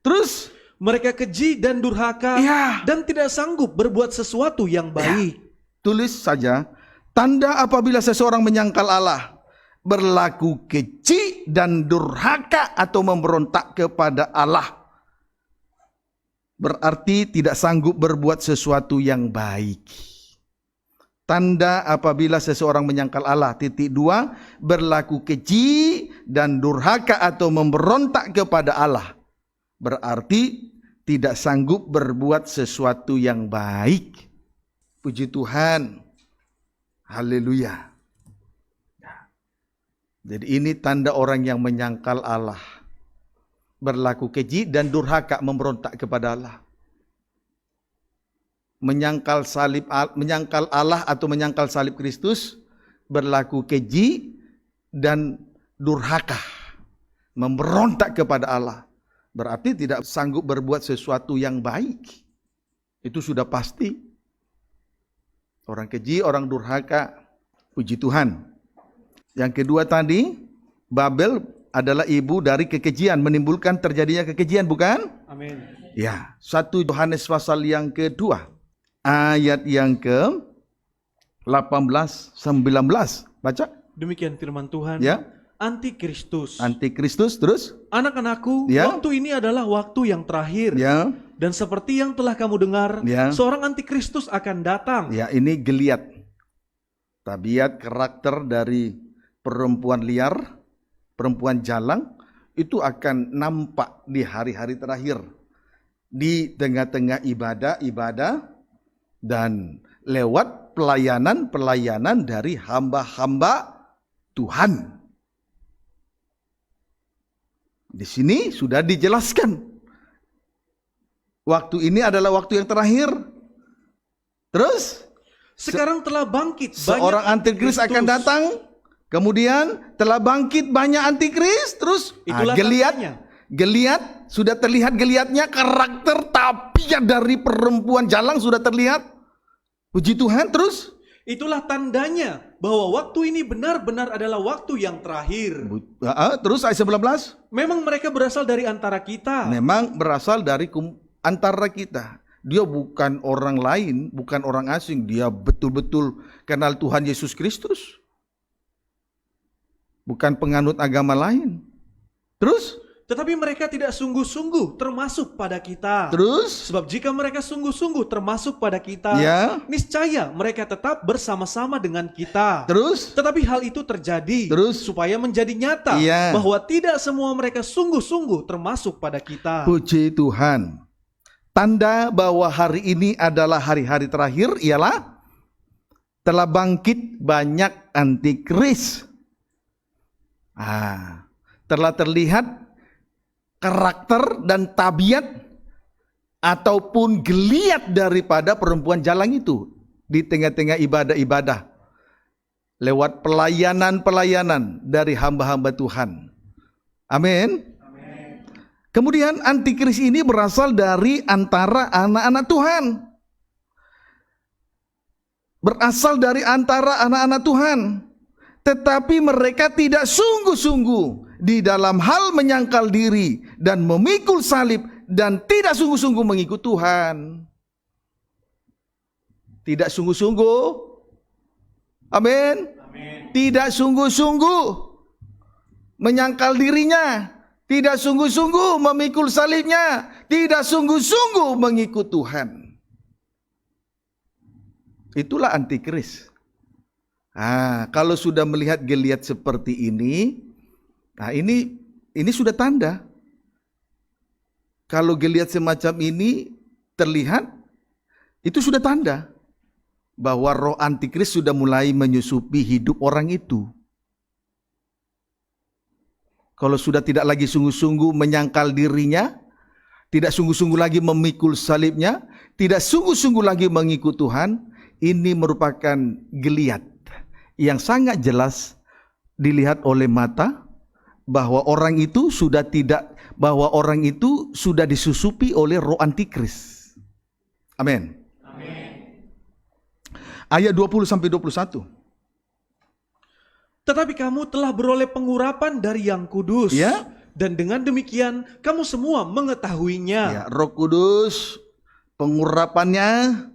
Terus Mereka keji dan durhaka Ya. dan tidak sanggup berbuat sesuatu yang baik. tulis saja, tanda apabila seseorang menyangkal Allah, berlaku keji dan durhaka atau memberontak kepada Allah. Berarti tidak sanggup berbuat sesuatu yang baik. Tanda apabila seseorang menyangkal Allah, titik 2, berlaku keji dan durhaka atau memberontak kepada Allah. Berarti tidak sanggup berbuat sesuatu yang baik. Puji Tuhan. Haleluya. Jadi ini tanda orang yang menyangkal Allah. Berlaku keji dan durhaka, memberontak kepada Allah. Menyangkal Allah atau menyangkal salib Kristus, berlaku keji dan durhaka, memberontak kepada Allah. Berarti tidak sanggup berbuat sesuatu yang baik. Itu sudah pasti. Orang keji, orang durhaka. Puji Tuhan. Yang kedua tadi, Babel adalah ibu dari kekejian, menimbulkan terjadinya kekejian, bukan? Amin. Ya, 1 Yohanes pasal yang kedua, ayat yang ke 18, 19. Baca. Demikian firman Tuhan. Ya. Antikristus. Antikristus, terus? Anak-anakku, Ya. waktu ini adalah waktu yang terakhir. Ya. Dan seperti yang telah kamu dengar, Ya. seorang antikristus akan datang. Ya, ini geliat. Tabiat karakter dari perempuan liar, perempuan jalang, itu akan nampak di hari-hari terakhir. Di tengah-tengah ibadah dan lewat pelayanan dari hamba-hamba Tuhan. Di sini sudah dijelaskan. Waktu ini adalah waktu yang terakhir. Terus Sekarang telah bangkit seorang antikris akan datang. Kemudian telah bangkit banyak antikris. Terus Itulah tandanya. Geliat sudah terlihat, geliatnya karakter tabiat dari perempuan jalang sudah terlihat. Puji Tuhan. Terus Itulah tandanya bahwa waktu ini benar-benar adalah waktu yang terakhir. terus ayat 19. Memang mereka berasal dari antara kita. Memang berasal dari antara kita. Dia bukan orang lain, bukan orang asing. Dia betul-betul kenal Tuhan Yesus Kristus. Bukan penganut agama lain. Terus Tetapi mereka tidak sungguh-sungguh termasuk pada kita. Terus? Sebab jika mereka sungguh-sungguh termasuk pada kita, Ya. niscaya mereka tetap bersama-sama dengan kita. Terus? Tetapi hal itu terjadi Terus? supaya menjadi nyata Iya. bahwa tidak semua mereka sungguh-sungguh termasuk pada kita. Puji Tuhan. Tanda bahwa hari ini adalah hari-hari terakhir ialah telah bangkit banyak antikris. Telah terlihat karakter dan tabiat ataupun geliat daripada perempuan jalang itu di tengah-tengah ibadah-ibadah lewat pelayanan-pelayanan dari hamba-hamba Tuhan. Amin. Kemudian antikris ini berasal dari antara anak-anak Tuhan. Berasal dari antara anak-anak Tuhan. Tetapi mereka tidak sungguh-sungguh di dalam hal menyangkal diri dan memikul salib dan tidak sungguh-sungguh mengikut Tuhan. Tidak sungguh-sungguh. Amin. Tidak sungguh-sungguh menyangkal dirinya, tidak sungguh-sungguh memikul salibnya, tidak sungguh-sungguh mengikut Tuhan. Itulah antikris. Kalau sudah melihat geliat seperti ini, ini sudah tanda. Kalau geliat semacam ini terlihat, itu sudah tanda bahwa roh antikris sudah mulai menyusupi hidup orang itu. Kalau sudah tidak lagi sungguh-sungguh menyangkal dirinya, tidak sungguh-sungguh lagi memikul salibnya, tidak sungguh-sungguh lagi mengikut Tuhan, ini merupakan geliat yang sangat jelas dilihat oleh mata bahwa orang itu sudah disusupi oleh roh antikris. Amin. Ayat 20 sampai 21. Tetapi kamu telah beroleh pengurapan dari Yang Kudus. Ya. Dan dengan demikian kamu semua mengetahuinya. Ya, Roh Kudus pengurapannya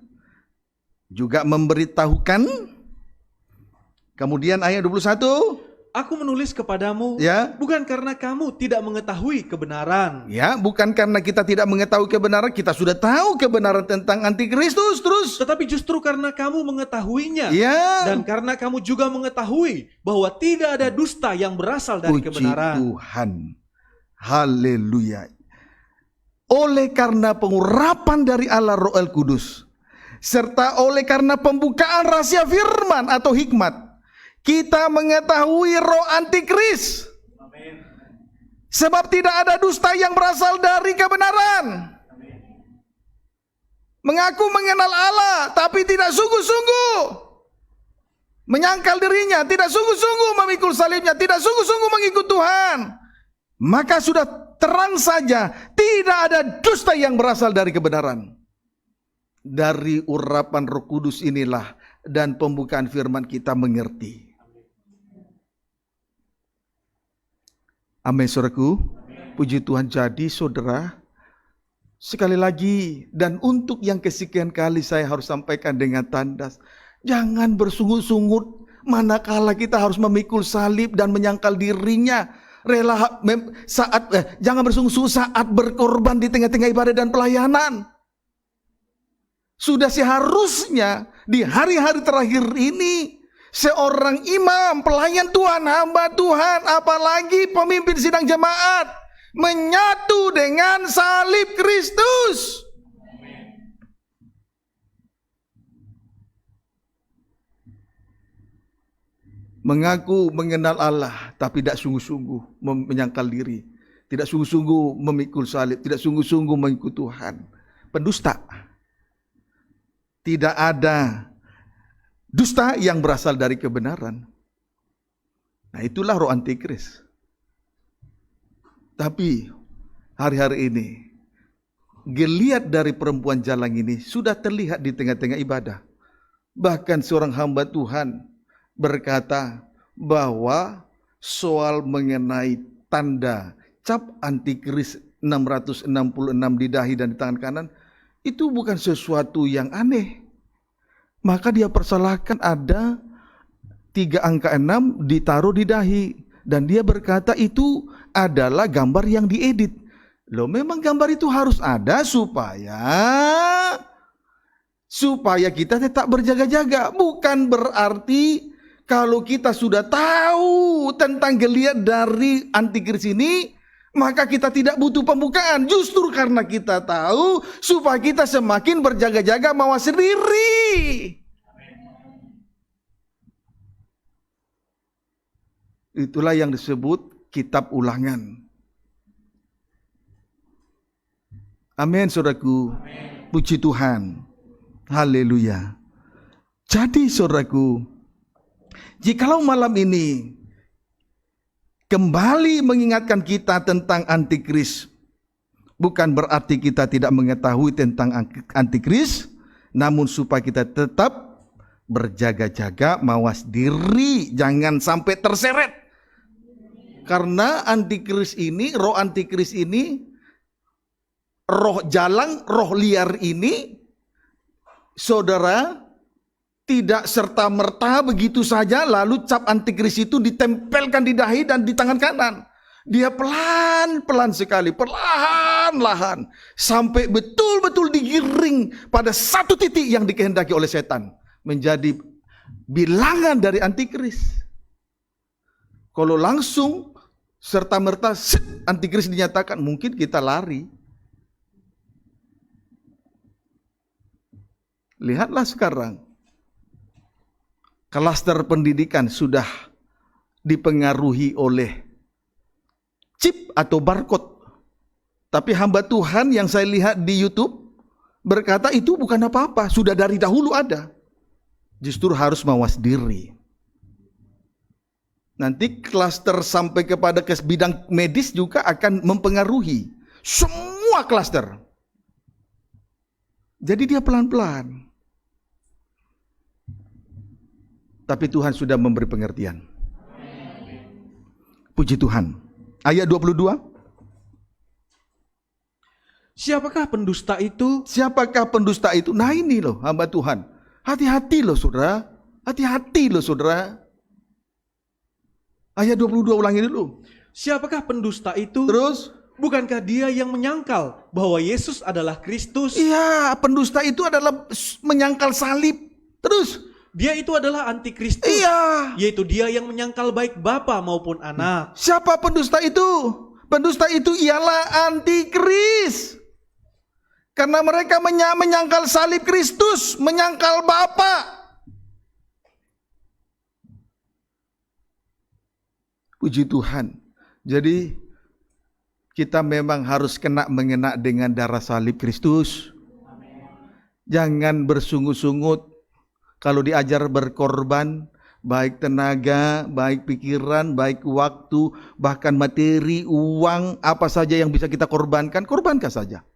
juga memberitahukan. Kemudian ayat 21. Aku menulis kepadamu, Ya. bukan karena kamu tidak mengetahui kebenaran. Ya, bukan karena kita tidak mengetahui kebenaran, kita sudah tahu kebenaran tentang antikristus terus. Tetapi justru karena kamu mengetahuinya. Ya. Dan karena kamu juga mengetahui bahwa tidak ada dusta yang berasal dari Puji kebenaran. Tuhan. Haleluya. Oleh karena pengurapan dari Allah Roh El Kudus, serta oleh karena pembukaan rahasia firman atau hikmat, kita mengetahui roh antikris. Sebab tidak ada dusta yang berasal dari kebenaran. Mengaku mengenal Allah, tapi tidak sungguh-sungguh menyangkal dirinya, tidak sungguh-sungguh memikul salibnya, tidak sungguh-sungguh mengikut Tuhan. Maka sudah terang saja, tidak ada dusta yang berasal dari kebenaran. Dari urapan Roh Kudus inilah dan pembukaan firman kita mengerti. Amin, saudaraku. Puji Tuhan. Jadi saudara, sekali lagi dan untuk yang kesekian kali saya harus sampaikan dengan tandas, jangan bersungut-sungut manakala kita harus memikul salib dan menyangkal dirinya. Jangan bersungguh-sungguh saat berkorban di tengah-tengah ibadah dan pelayanan. Sudah seharusnya di hari-hari terakhir ini seorang imam, pelayan Tuhan, hamba Tuhan, apalagi pemimpin sidang jemaat menyatu dengan salib Kristus. Mengaku mengenal Allah tapi tidak sungguh-sungguh menyangkal diri, tidak sungguh-sungguh memikul salib, tidak sungguh-sungguh mengikut Tuhan. Pendusta. Tidak ada dusta yang berasal dari kebenaran. Nah, itulah roh antikris. Tapi hari-hari ini geliat dari perempuan jalang ini sudah terlihat di tengah-tengah ibadah. Bahkan seorang hamba Tuhan berkata bahwa soal mengenai tanda cap antikris 666 di dahi dan di tangan kanan itu bukan sesuatu yang aneh. Maka dia persalahkan ada 3 angka 6 ditaruh di dahi Dan dia berkata itu adalah gambar yang diedit. Loh, memang gambar itu harus ada supaya kita tetap berjaga-jaga. Bukan berarti kalau kita sudah tahu tentang geliat dari antikris ini, maka kita tidak butuh pembukaan. Justru karena kita tahu, supaya kita semakin berjaga-jaga mawas diri. Itulah yang disebut kitab ulangan. Amin, saudaraku. Puji Tuhan. Haleluya. Jadi saudaraku, jikalau malam ini kembali mengingatkan kita tentang antikris, bukan berarti kita tidak mengetahui tentang antikris, namun supaya kita tetap berjaga-jaga, mawas diri, jangan sampai terseret. Karena antikris ini, roh antikris ini, roh jalang, roh liar ini, saudara, tidak serta-merta begitu saja lalu cap antikris itu ditempelkan di dahi dan di tangan kanan. Dia pelan-pelan sekali, perlahan-lahan, sampai betul-betul digiring pada satu titik yang dikehendaki oleh setan, menjadi bilangan dari antikris. Kalau langsung serta-merta antikris dinyatakan, mungkin kita lari. Lihatlah sekarang, klaster pendidikan sudah dipengaruhi oleh chip atau barcode. Tapi hamba Tuhan yang saya lihat di YouTube berkata itu bukan apa-apa, sudah dari dahulu ada. Justru harus mawas diri. Nanti klaster sampai kepada bidang medis juga akan mempengaruhi semua klaster. Jadi dia pelan-pelan. Tapi Tuhan sudah memberi pengertian. Puji Tuhan. Ayat 22. Siapakah pendusta itu? Siapakah pendusta itu? Nah ini loh hamba Tuhan. Hati-hati loh saudara. Hati-hati loh saudara. Ayat 22 ulangi dulu. Siapakah pendusta itu? Terus? Bukankah dia yang menyangkal bahwa Yesus adalah Kristus? Iya, pendusta itu adalah menyangkal salib. Terus? Dia itu adalah antikristus. Iya. Yaitu dia yang menyangkal baik bapa maupun anak. Siapa pendusta itu? Pendusta itu ialah antikris. Karena mereka menyangkal salib Kristus, menyangkal Bapa. Puji Tuhan. Jadi kita memang harus mengena dengan darah salib Kristus. Jangan bersungut-sungut. Kalau diajar berkorban, baik tenaga, baik pikiran, baik waktu, bahkan materi, uang, apa saja yang bisa kita korbankan, korbankan saja.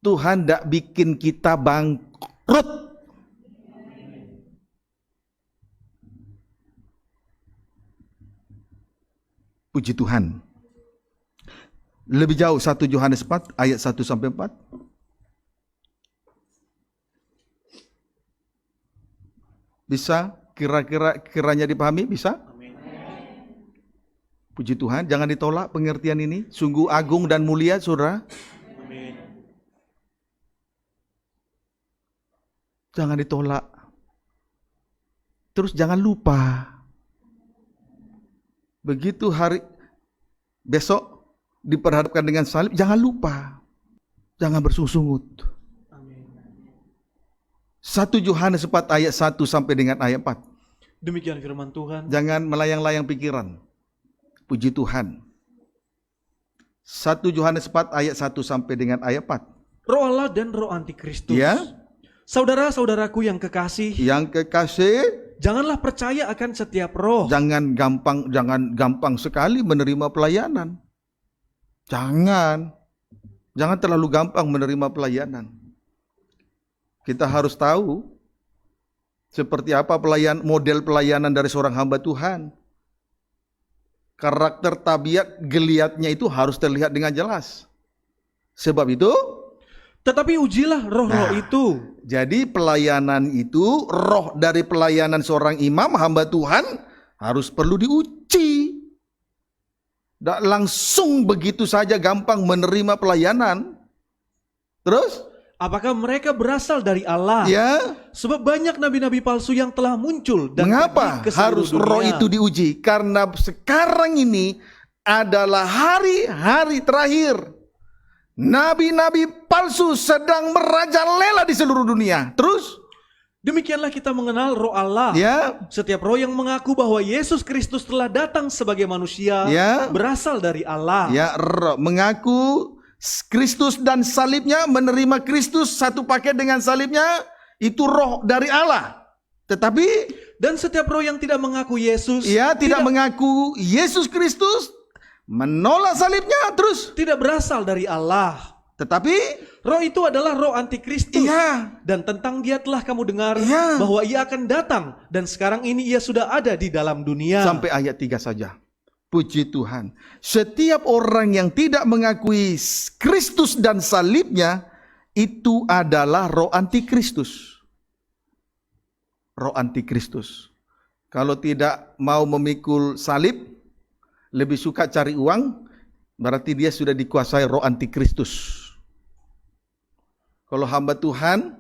Tuhan tidak bikin kita bangkrut. Puji Tuhan. Lebih jauh 1 Yohanes 4 ayat 1 sampai 4. Bisa kiranya dipahami? Bisa? Amin. Puji Tuhan, jangan ditolak pengertian ini. Sungguh agung dan mulia, saudara. Amin. Jangan ditolak. Terus jangan lupa. Begitu hari besok diperhadapkan dengan salib, jangan lupa. Jangan bersungut-sungut. 1 Yohanes 4 ayat 1 sampai dengan ayat 4. Demikian firman Tuhan. Jangan melayang-layang pikiran. Puji Tuhan. 1 Yohanes 4 ayat 1 sampai dengan ayat 4. Roh Allah dan roh antikristus. Ya. Saudara-saudaraku yang kekasih. Yang kekasih. Janganlah percaya akan setiap roh. Jangan gampang sekali menerima pelayanan. Jangan terlalu gampang menerima pelayanan. Kita harus tahu seperti apa model pelayanan dari seorang hamba Tuhan. Karakter, tabiat, geliatnya itu harus terlihat dengan jelas. Sebab itu, tetapi ujilah roh-roh itu. Jadi pelayanan itu, roh dari pelayanan seorang imam, hamba Tuhan, Harus perlu diuji. Tidak langsung begitu saja gampang menerima pelayanan. Terus? Apakah mereka berasal dari Allah? Ya. Sebab banyak nabi-nabi palsu yang telah muncul dan Mengapa pergi ke seluruh harus roh dunia. itu diuji? Karena sekarang ini adalah hari-hari terakhir. Nabi-nabi palsu sedang merajalela di seluruh dunia. Terus? Demikianlah kita mengenal roh Allah. Ya. Setiap roh yang mengaku bahwa Yesus Kristus telah datang sebagai manusia Ya. berasal dari Allah. Ya, roh mengaku Kristus dan salibnya, menerima Kristus satu paket dengan salibnya, itu roh dari Allah. Tetapi Dan setiap roh yang tidak mengaku Yesus, ia tidak mengaku Yesus Kristus, menolak salibnya, terus. tidak berasal dari Allah. Tetapi Roh itu adalah roh antikristus. iya, Dan tentang dia telah kamu dengar Iya. bahwa ia akan datang. Dan sekarang ini ia sudah ada di dalam dunia. sampai ayat 3 saja. Puji Tuhan. Setiap orang yang tidak mengakui Kristus dan salibnya, itu adalah roh antikristus. Roh antikristus. Kalau tidak mau memikul salib, lebih suka cari uang, berarti dia sudah dikuasai roh antikristus. Kalau hamba Tuhan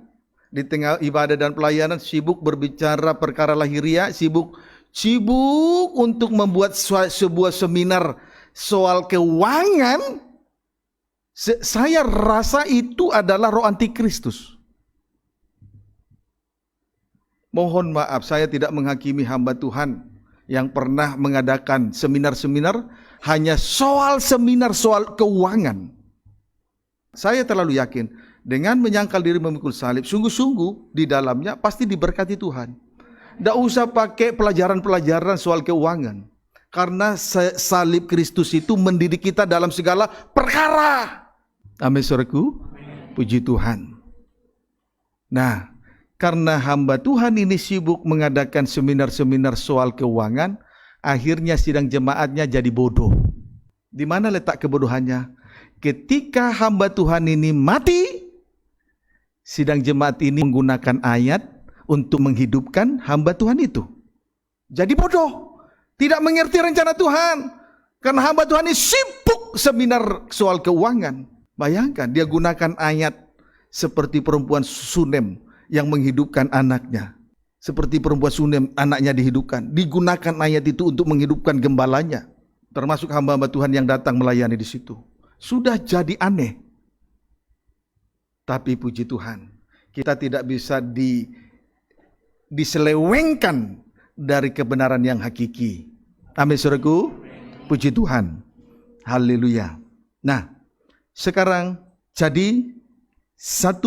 di tengah ibadah dan pelayanan sibuk berbicara perkara lahiriah, sibuk untuk membuat sebuah seminar soal keuangan, saya rasa itu adalah roh antikristus. Mohon maaf, saya tidak menghakimi hamba Tuhan yang pernah mengadakan seminar-seminar hanya seminar soal keuangan. Saya terlalu yakin dengan menyangkal diri memikul salib, sungguh-sungguh di dalamnya pasti diberkati Tuhan. Tidak usah pakai pelajaran-pelajaran soal keuangan. Karena salib Kristus itu mendidik kita dalam segala perkara. Amin, saudaraku. Puji Tuhan. Nah, karena hamba Tuhan ini sibuk mengadakan seminar-seminar soal keuangan, akhirnya sidang jemaatnya jadi bodoh. Di mana letak kebodohannya? Ketika hamba Tuhan ini mati, sidang jemaat ini menggunakan ayat untuk menghidupkan hamba Tuhan itu. Jadi bodoh, tidak mengerti rencana Tuhan. Karena hamba Tuhan ini sibuk seminar soal keuangan. Bayangkan, dia gunakan ayat seperti perempuan Sunem yang menghidupkan anaknya. Seperti perempuan Sunem, anaknya dihidupkan. Digunakan ayat itu untuk menghidupkan gembalanya. Termasuk hamba-hamba Tuhan yang datang melayani di situ. Sudah jadi aneh. Tapi puji Tuhan, kita tidak bisa diselewengkan dari kebenaran yang hakiki. Amin, saudaraku. Puji Tuhan. Haleluya. Nah, sekarang jadi 1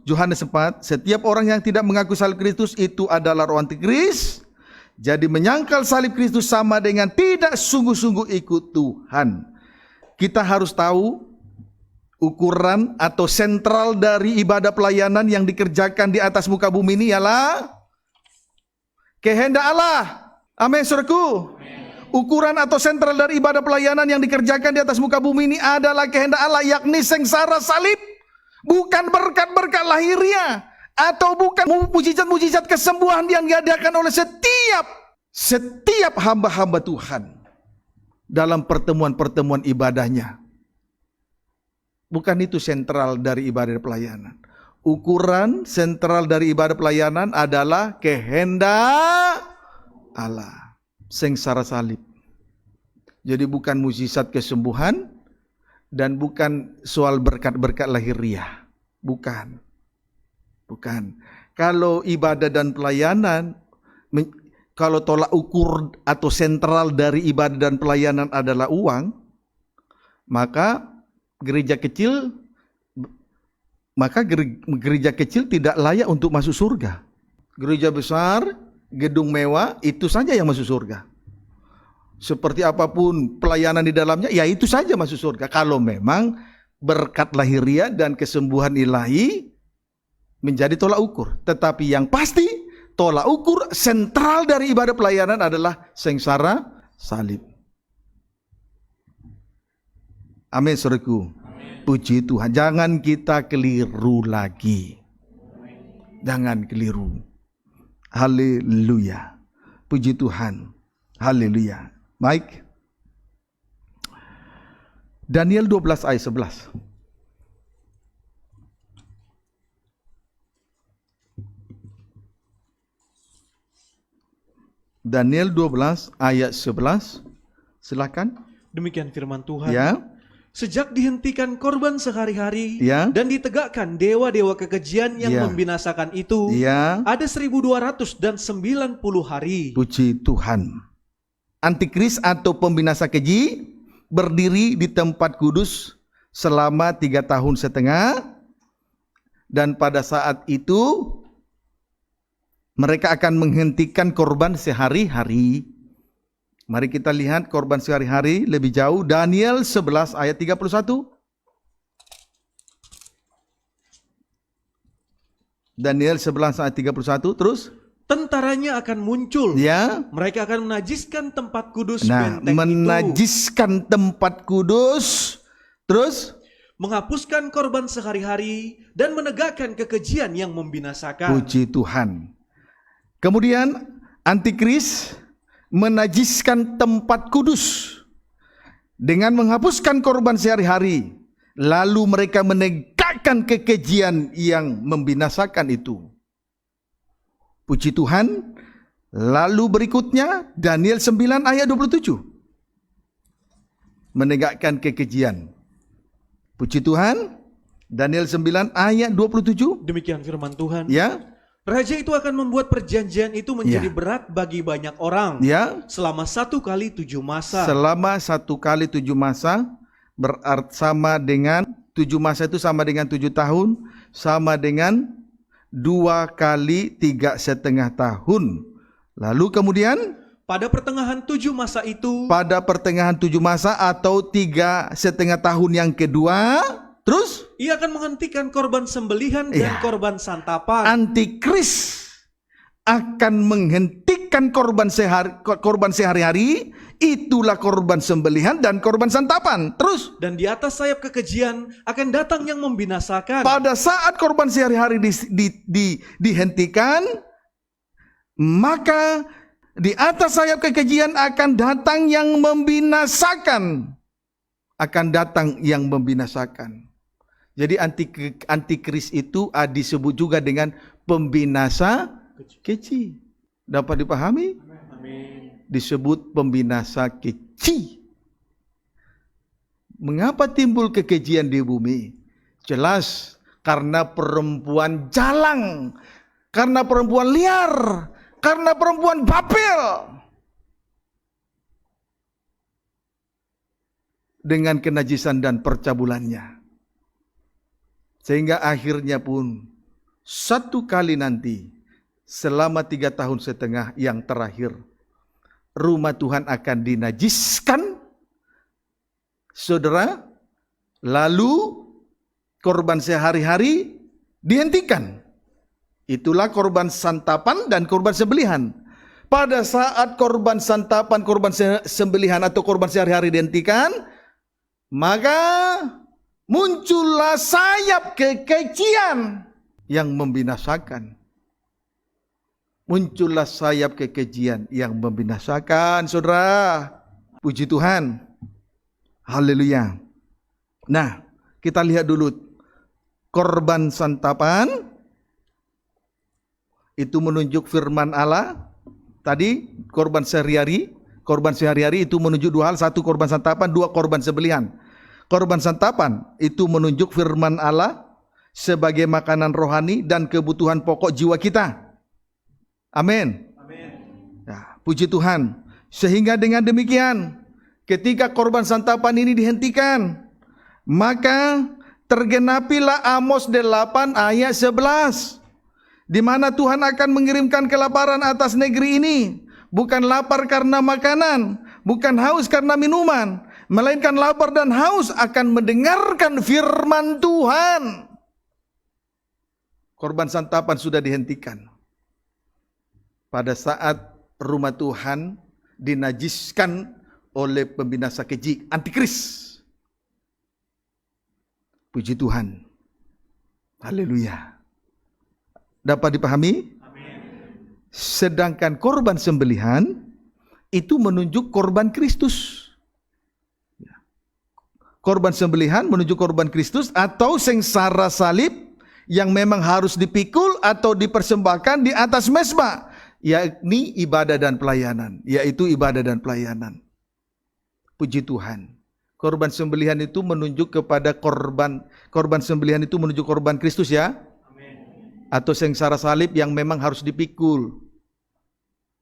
Yohanes 4, setiap orang yang tidak mengaku salib Kristus itu adalah roh antikris. Jadi menyangkal salib Kristus sama dengan tidak sungguh-sungguh ikut Tuhan. Kita harus tahu ukuran atau sentral dari ibadah pelayanan yang dikerjakan di atas muka bumi ini ialah kehendak Allah. Amin, saudaraku. Ukuran atau sentral dari ibadah pelayanan yang dikerjakan di atas muka bumi ini adalah kehendak Allah, yakni sengsara salib. Bukan berkat-berkat lahiriah, atau bukan mujizat-mujizat kesembuhan yang diadakan oleh setiap hamba-hamba Tuhan dalam pertemuan-pertemuan ibadahnya. Bukan itu sentral dari ibadah pelayanan. Ukuran sentral dari ibadah pelayanan adalah kehendak Allah. Sengsara salib. Jadi bukan mujizat kesembuhan dan bukan soal berkat-berkat lahiriah. Bukan. Kalau ibadah dan pelayanan, kalau tolak ukur atau sentral dari ibadah dan pelayanan adalah uang, maka gereja kecil tidak layak untuk masuk surga. Gereja besar, gedung mewah, itu saja yang masuk surga. Seperti apapun pelayanan di dalamnya, ya itu saja masuk surga. Kalau memang berkat lahiriah dan kesembuhan ilahi menjadi tolak ukur. Tetapi yang pasti, tolak ukur sentral dari ibadah pelayanan adalah sengsara salib. Amin, saudaraku. Puji Tuhan. Jangan kita keliru lagi. Jangan keliru. Haleluya. Puji Tuhan. Haleluya. Baik. Daniel 12 ayat 11. Daniel 12 ayat 11. Silakan. Demikian firman Tuhan. Ya. Sejak dihentikan korban sehari-hari Ya. dan ditegakkan dewa-dewa kekejian yang Ya. membinasakan itu, Ya. ada 1290 hari. Puji Tuhan. Antikris atau pembinasa keji berdiri di tempat kudus selama 3,5 tahun, dan pada saat itu mereka akan menghentikan korban sehari-hari. Mari kita lihat korban sehari-hari lebih jauh. Daniel 11 ayat 31. Daniel 11 ayat 31 terus. Tentaranya akan muncul. Ya. Mereka akan menajiskan tempat kudus Nah, benteng itu. menajiskan tempat kudus. Terus Menghapuskan korban sehari-hari dan menegakkan kekejian yang membinasakan. puji Tuhan. Kemudian antikris menajiskan tempat kudus dengan menghapuskan korban sehari-hari. Lalu mereka menegakkan kekejian yang membinasakan itu. Puji Tuhan. Lalu berikutnya Daniel 9 ayat 27. Menegakkan kekejian. Puji Tuhan. Daniel 9 ayat 27. Demikian firman Tuhan. Ya. Raja itu akan membuat perjanjian itu menjadi Ya. berat bagi banyak orang. Ya. Selama 1 kali 7 masa. Selama 1 kali 7 masa berarti sama dengan 7 masa itu sama dengan 7 tahun, sama dengan 2 kali 3,5 tahun. Lalu kemudian Pada pertengahan 7 masa itu, pada pertengahan 7 masa atau 3,5 tahun yang kedua, terus ia akan menghentikan korban sembelihan dan Ya. korban santapan. antikris akan menghentikan korban sehari-hari. Itulah korban sembelihan dan korban santapan. Terus Dan di atas sayap kekejian akan datang yang membinasakan. pada saat korban sehari-hari dihentikan, maka di atas sayap kekejian akan datang yang membinasakan. Akan datang yang membinasakan. Jadi antikris itu disebut juga dengan pembinasa keji. Dapat dipahami? Amin. Disebut pembinasa keji. Mengapa timbul kekejian di bumi? Jelas karena perempuan jalang, karena perempuan liar, karena perempuan Babel. Dengan kenajisan dan percabulannya. Sehingga akhirnya pun 1 kali nanti selama 3,5 tahun yang terakhir, rumah Tuhan akan dinajiskan, saudara. Lalu korban sehari-hari dihentikan. Itulah korban santapan dan korban sembelihan. Pada saat korban santapan, korban sembelihan atau korban sehari-hari dihentikan, maka muncullah sayap kekejian yang membinasakan. Muncullah sayap kekejian yang membinasakan, saudara. Puji Tuhan. Haleluya. Nah, kita lihat dulu korban santapan itu menunjuk firman Allah. Tadi korban sehari-hari itu menunjuk 2 hal, 1 korban santapan, 2 korban sembelihan. Korban santapan itu menunjuk firman Allah sebagai makanan rohani dan kebutuhan pokok jiwa kita. Amin. Nah, puji Tuhan. Sehingga dengan demikian, ketika korban santapan ini dihentikan, maka tergenapilah Amos 8 ayat 11. Di mana Tuhan akan mengirimkan kelaparan atas negeri ini. Bukan lapar karena makanan, bukan haus karena minuman, melainkan lapar dan haus akan mendengarkan firman Tuhan. Korban santapan sudah dihentikan. Pada saat rumah Tuhan dinajiskan oleh pembinasa keji, antikris. Puji Tuhan. Haleluya. Dapat dipahami? Amin. Sedangkan korban sembelihan itu menunjuk korban Kristus. Korban sembelihan menunjuk korban Kristus, atau sengsara salib yang memang harus dipikul atau dipersembahkan di atas mezbah, yakni ibadah dan pelayanan, yaitu ibadah dan pelayanan. Puji Tuhan. Korban sembelihan itu menunjuk kepada korban sembelihan itu menunjuk korban Kristus ya. Amin. Atau sengsara salib yang memang harus dipikul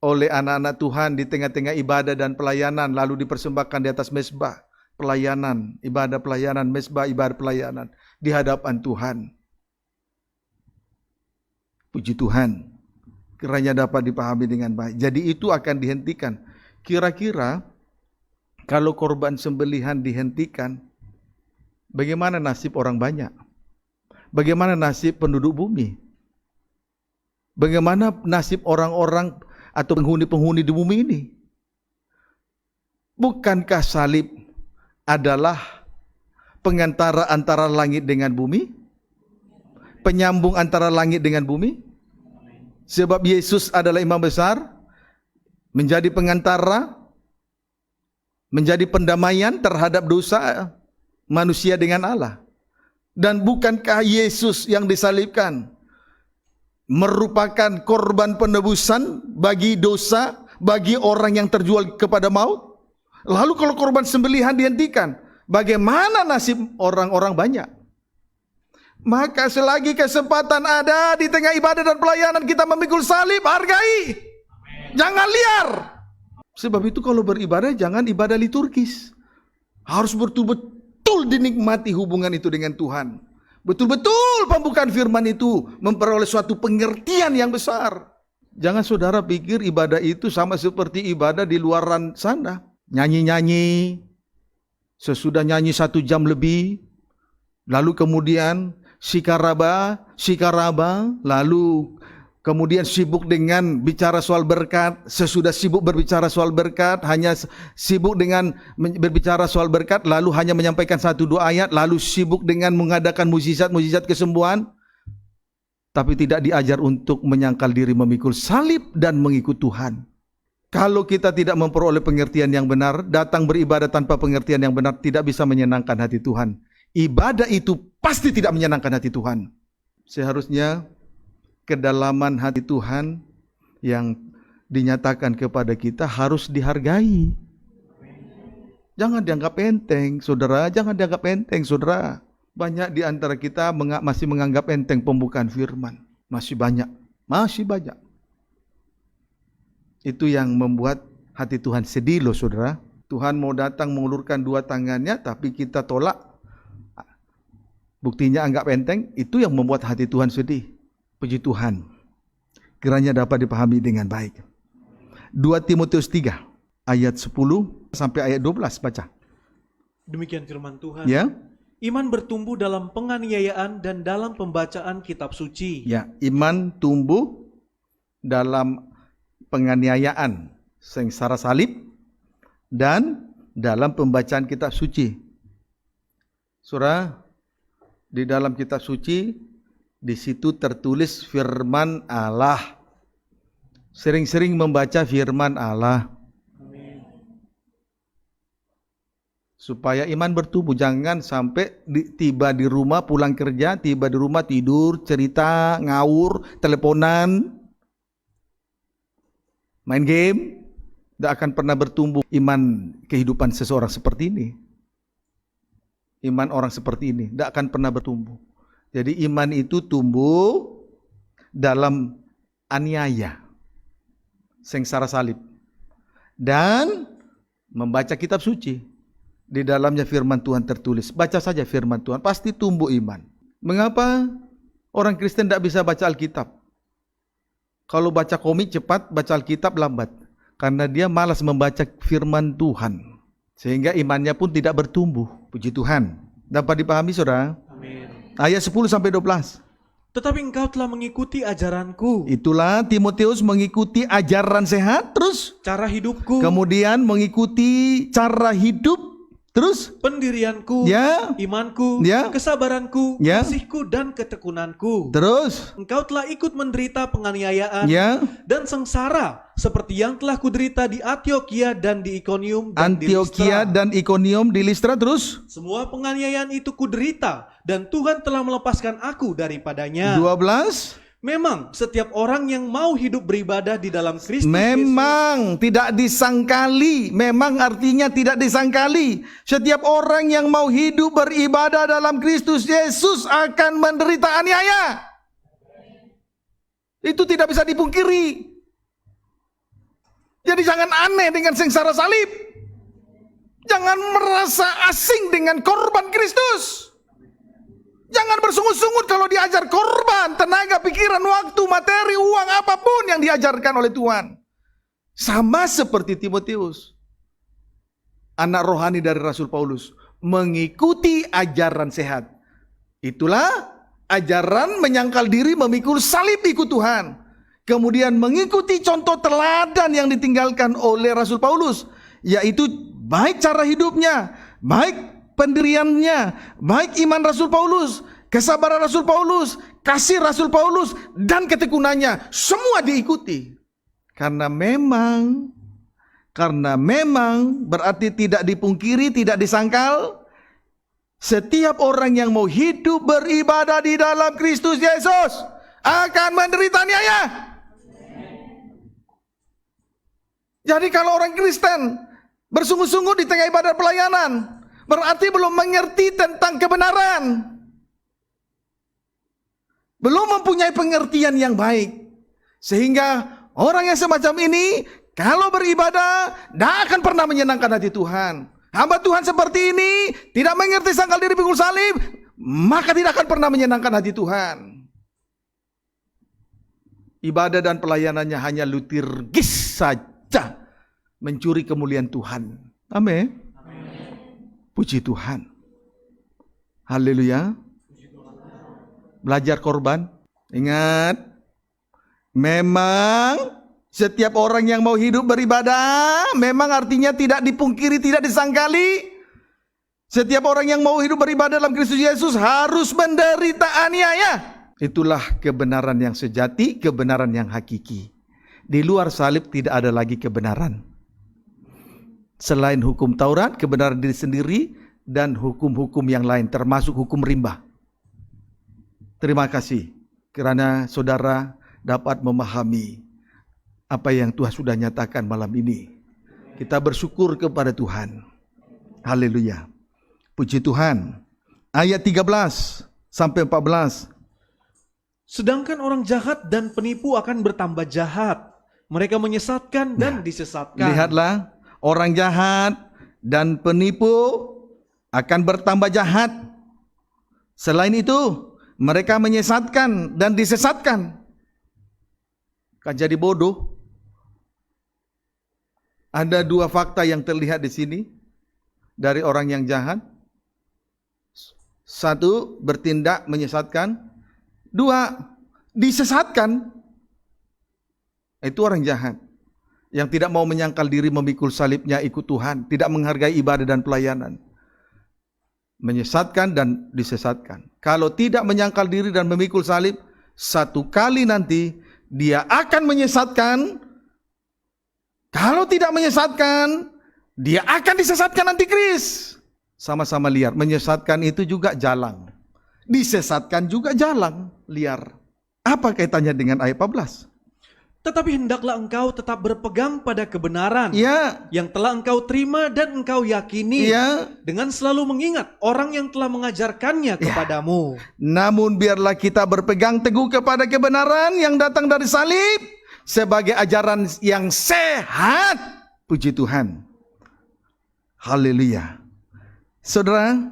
oleh anak-anak Tuhan di tengah-tengah ibadah dan pelayanan, lalu dipersembahkan di atas mezbah pelayanan, ibadah pelayanan, mezbah ibadah pelayanan di hadapan Tuhan. Puji Tuhan, kiranya dapat dipahami dengan baik. Jadi itu akan dihentikan. Kira-kira kalau korban sembelihan dihentikan, bagaimana nasib orang banyak? Bagaimana nasib penduduk bumi? Bagaimana nasib orang-orang atau penghuni-penghuni di bumi ini? Bukankah salib adalah pengantara antara langit dengan bumi? Penyambung antara langit dengan bumi? Sebab Yesus adalah imam besar, menjadi pengantara, menjadi pendamaian terhadap dosa manusia dengan Allah. Dan bukankah Yesus yang disalibkan merupakan korban penebusan bagi dosa, bagi orang yang terjual kepada maut? Lalu kalau korban sembelihan dihentikan, bagaimana nasib orang-orang banyak? Maka selagi kesempatan ada di tengah ibadah dan pelayanan, kita memikul salib, hargai. Jangan liar. Sebab itu kalau beribadah jangan ibadah liturgis. Harus betul-betul dinikmati hubungan itu dengan Tuhan. Betul-betul pembukaan firman itu memperoleh suatu pengertian yang besar. Jangan saudara pikir ibadah itu sama seperti ibadah di luaran sana. Nyanyi-nyanyi, sesudah nyanyi 1 jam lebih, lalu kemudian sikaraba, lalu kemudian sibuk dengan bicara soal berkat, sesudah sibuk berbicara soal berkat, hanya sibuk dengan berbicara soal berkat, lalu hanya menyampaikan 1-2 ayat, lalu sibuk dengan mengadakan mukjizat kesembuhan, tapi tidak diajar untuk menyangkal diri memikul salib dan mengikut Tuhan. Kalau kita tidak memperoleh pengertian yang benar, datang beribadah tanpa pengertian yang benar tidak bisa menyenangkan hati Tuhan. Ibadah itu pasti tidak menyenangkan hati Tuhan. Seharusnya kedalaman hati Tuhan yang dinyatakan kepada kita harus dihargai. Jangan dianggap enteng, saudara. Jangan dianggap enteng, saudara. Banyak di antara kita masih menganggap enteng pembukaan firman. Masih banyak. Itu yang membuat hati Tuhan sedih loh, saudara. Tuhan mau datang mengulurkan 2 tangannya, tapi kita tolak. Buktinya anggap enteng, itu yang membuat hati Tuhan sedih. Puji Tuhan, kiranya dapat dipahami dengan baik. 2 Timotius 3 ayat 10 sampai ayat 12 baca. Demikian firman Tuhan. Ya. Iman bertumbuh dalam penganiayaan dan dalam pembacaan kitab suci. Ya, iman tumbuh dalam penganiayaan, sengsara salib, dan dalam pembacaan kitab suci. Saudara, di dalam kitab suci, di situ tertulis firman Allah. Sering-sering membaca firman Allah. Amin. Supaya iman bertumbuh. Jangan sampai tiba di rumah, pulang kerja, tiba di rumah tidur, cerita, ngawur, teleponan, main game. Tidak akan pernah bertumbuh iman kehidupan seseorang seperti ini. Iman orang seperti ini tidak akan pernah bertumbuh. Jadi iman itu tumbuh dalam aniaya, sengsara salib, dan membaca kitab suci. Di dalamnya firman Tuhan tertulis. Baca saja firman Tuhan, pasti tumbuh iman. Mengapa orang Kristen tidak bisa baca Alkitab? Kalau baca komik cepat, baca Alkitab lambat. Karena dia malas membaca firman Tuhan. Sehingga imannya pun tidak bertumbuh. Puji Tuhan. Dapat dipahami, saudara? Amin. Ayat 10 sampai 12. Tetapi engkau telah mengikuti ajaranku. Itulah Timotius mengikuti ajaran sehat terus. Cara hidupku. Kemudian mengikuti cara hidup Terus? pendirianku, Ya. imanku, Ya. kesabaranku, Ya. kasihku, dan ketekunanku. Terus? Engkau telah ikut menderita penganiayaan Ya. dan sengsara seperti yang telah kuderita di Antiokhia dan di Ikonium dan di Antiokhia Listra. dan Ikonium di Listra. Terus? Semua penganiayaan itu kuderita dan Tuhan telah melepaskan aku daripadanya. 12. Memang setiap orang yang mau hidup beribadah di dalam Kristus Yesus, Memang tidak disangkali. Memang artinya tidak disangkali. Setiap orang yang mau hidup beribadah dalam Kristus Yesus akan menderita aniaya. Itu tidak bisa dipungkiri. Jadi jangan aneh dengan sengsara salib. Jangan merasa asing dengan korban Kristus. Jangan bersungut-sungut kalau diajar korban, tenaga, pikiran, waktu, materi, uang, apapun yang diajarkan oleh Tuhan. Sama seperti Timotius, anak rohani dari Rasul Paulus, mengikuti ajaran sehat. Itulah ajaran menyangkal diri, memikul salib ikut Tuhan. Kemudian mengikuti contoh teladan yang ditinggalkan oleh Rasul Paulus, yaitu baik cara hidupnya, baik pendiriannya, baik iman Rasul Paulus, kesabaran Rasul Paulus, kasih Rasul Paulus, dan ketekunannya, semua diikuti. Karena memang berarti tidak dipungkiri, tidak disangkal, setiap orang yang mau hidup beribadah di dalam Kristus Yesus akan menderita aniaya. Jadi kalau orang Kristen bersungguh-sungguh di tengah ibadah pelayanan, berarti belum mengerti tentang kebenaran. Belum mempunyai pengertian yang baik. Sehingga orang yang semacam ini kalau beribadah tidak akan pernah menyenangkan hati Tuhan. Hamba Tuhan seperti ini tidak mengerti sangkal diri pikul salib, maka tidak akan pernah menyenangkan hati Tuhan. Ibadah dan pelayanannya hanya liturgis saja, mencuri kemuliaan Tuhan. Amin. Puji Tuhan. Haleluya. Belajar korban. Ingat, memang setiap orang yang mau hidup beribadah, memang artinya tidak dipungkiri, tidak disangkali. Setiap orang yang mau hidup beribadah dalam Kristus Yesus harus menderita aniaya. Itulah kebenaran yang sejati, kebenaran yang hakiki. Di luar salib tidak ada lagi kebenaran. Selain hukum Taurat, kebenaran diri sendiri, dan hukum-hukum yang lain, termasuk hukum rimba. Terima kasih kerana saudara dapat memahami apa yang Tuhan sudah nyatakan malam ini. Kita bersyukur kepada Tuhan. Haleluya. Puji Tuhan. Ayat 13 sampai 14. sedangkan orang jahat dan penipu akan bertambah jahat. Mereka menyesatkan dan disesatkan. Lihatlah, orang jahat dan penipu akan bertambah jahat. Selain itu, mereka menyesatkan dan disesatkan. Kan jadi bodoh. Ada dua fakta yang terlihat di sini dari orang yang jahat. Satu, bertindak menyesatkan. Dua, disesatkan. Itu orang jahat yang tidak mau menyangkal diri memikul salibnya ikut Tuhan, tidak menghargai ibadah dan pelayanan. Menyesatkan dan disesatkan. Kalau tidak menyangkal diri dan memikul salib, satu kali nanti dia akan menyesatkan. Kalau tidak menyesatkan, dia akan disesatkan antikris. Sama-sama liar. Menyesatkan itu juga jalang. Disesatkan juga jalang liar. Apa kaitannya dengan ayat 14? Tetapi hendaklah engkau tetap berpegang pada kebenaran Ya, yang telah engkau terima dan engkau yakini, ya. dengan selalu mengingat orang yang telah mengajarkannya kepadamu. Namun biarlah kita berpegang teguh kepada kebenaran yang datang dari salib sebagai ajaran yang sehat. Puji Tuhan. Haleluya. Saudara,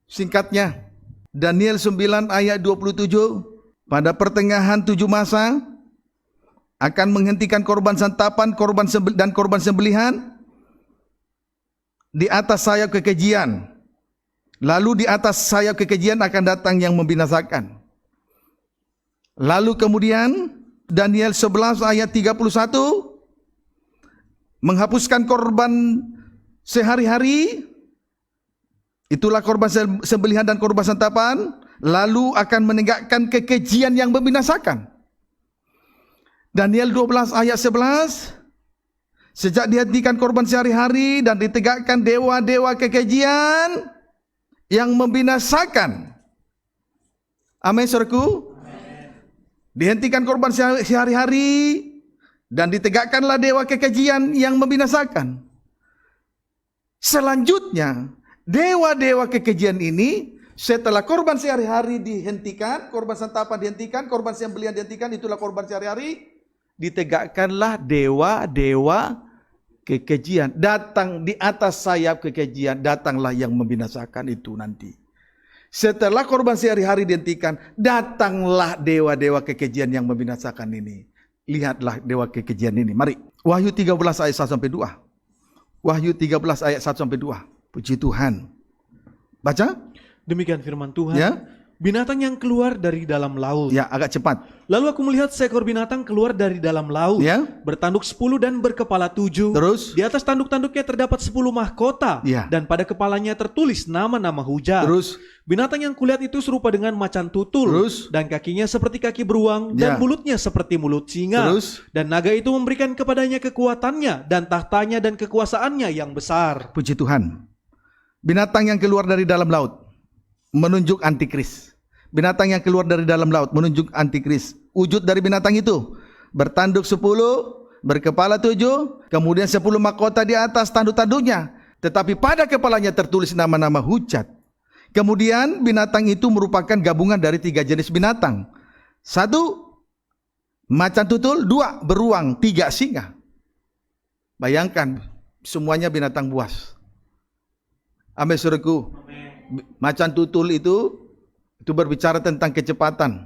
singkatnya, Daniel 9 ayat 27, pada pertengahan 7 masa akan menghentikan korban santapan, dan korban sembelihan di atas sayap kekejian. Lalu di atas sayap kekejian akan datang yang membinasakan. Lalu kemudian Daniel 11 ayat 31 menghapuskan korban sehari-hari, itulah korban sembelihan dan korban santapan, lalu akan menegakkan kekejian yang membinasakan. Daniel 12 ayat 11, sejak dihentikan korban sehari-hari dan ditegakkan dewa-dewa kekejian yang membinasakan. Amin, saudaraku. Dihentikan korban sehari-hari dan ditegakkanlah dewa kekejian yang membinasakan. Selanjutnya, dewa-dewa kekejian ini setelah korban sehari-hari dihentikan, korban santapan dihentikan, korban sembelihan dihentikan, itulah korban sehari-hari, ditegakkanlah dewa-dewa kekejian. Datang di atas sayap kekejian, datanglah yang membinasakan itu nanti. Setelah korban sehari-hari dihentikan, datanglah dewa-dewa kekejian yang membinasakan ini. Lihatlah dewa kekejian ini. Mari. Wahyu 13 ayat 1 sampai 2. Wahyu 13 ayat 1 sampai 2. Puji Tuhan. Baca. Demikian firman Tuhan. Ya. Binatang yang keluar dari dalam laut. Ya, agak cepat. Lalu aku melihat seekor binatang keluar dari dalam laut. Ya. Bertanduk 10 dan berkepala 7. Terus. Di atas tanduk-tanduknya terdapat 10 mahkota. Ya. Dan pada kepalanya tertulis nama-nama hujat. Terus. Binatang yang kulihat itu serupa dengan macan tutul. Terus. Dan kakinya seperti kaki beruang. Dan Ya. mulutnya seperti mulut singa. Terus. Dan naga itu memberikan kepadanya kekuatannya. Dan tahtanya dan kekuasaannya yang besar. Puji Tuhan. Binatang yang keluar dari dalam laut menunjuk antikris. Binatang yang keluar dari dalam laut menunjuk antikris. Wujud dari binatang itu bertanduk 10, berkepala 7, kemudian 10 mahkota di atas tanduk-tanduknya. Tetapi pada kepalanya tertulis nama-nama hujat. Kemudian binatang itu merupakan gabungan dari 3 jenis binatang. 1, macan tutul. 2, beruang. 3, singa. Bayangkan, semuanya binatang buas. Amin, saudaraku. Macan tutul itu berbicara tentang kecepatan.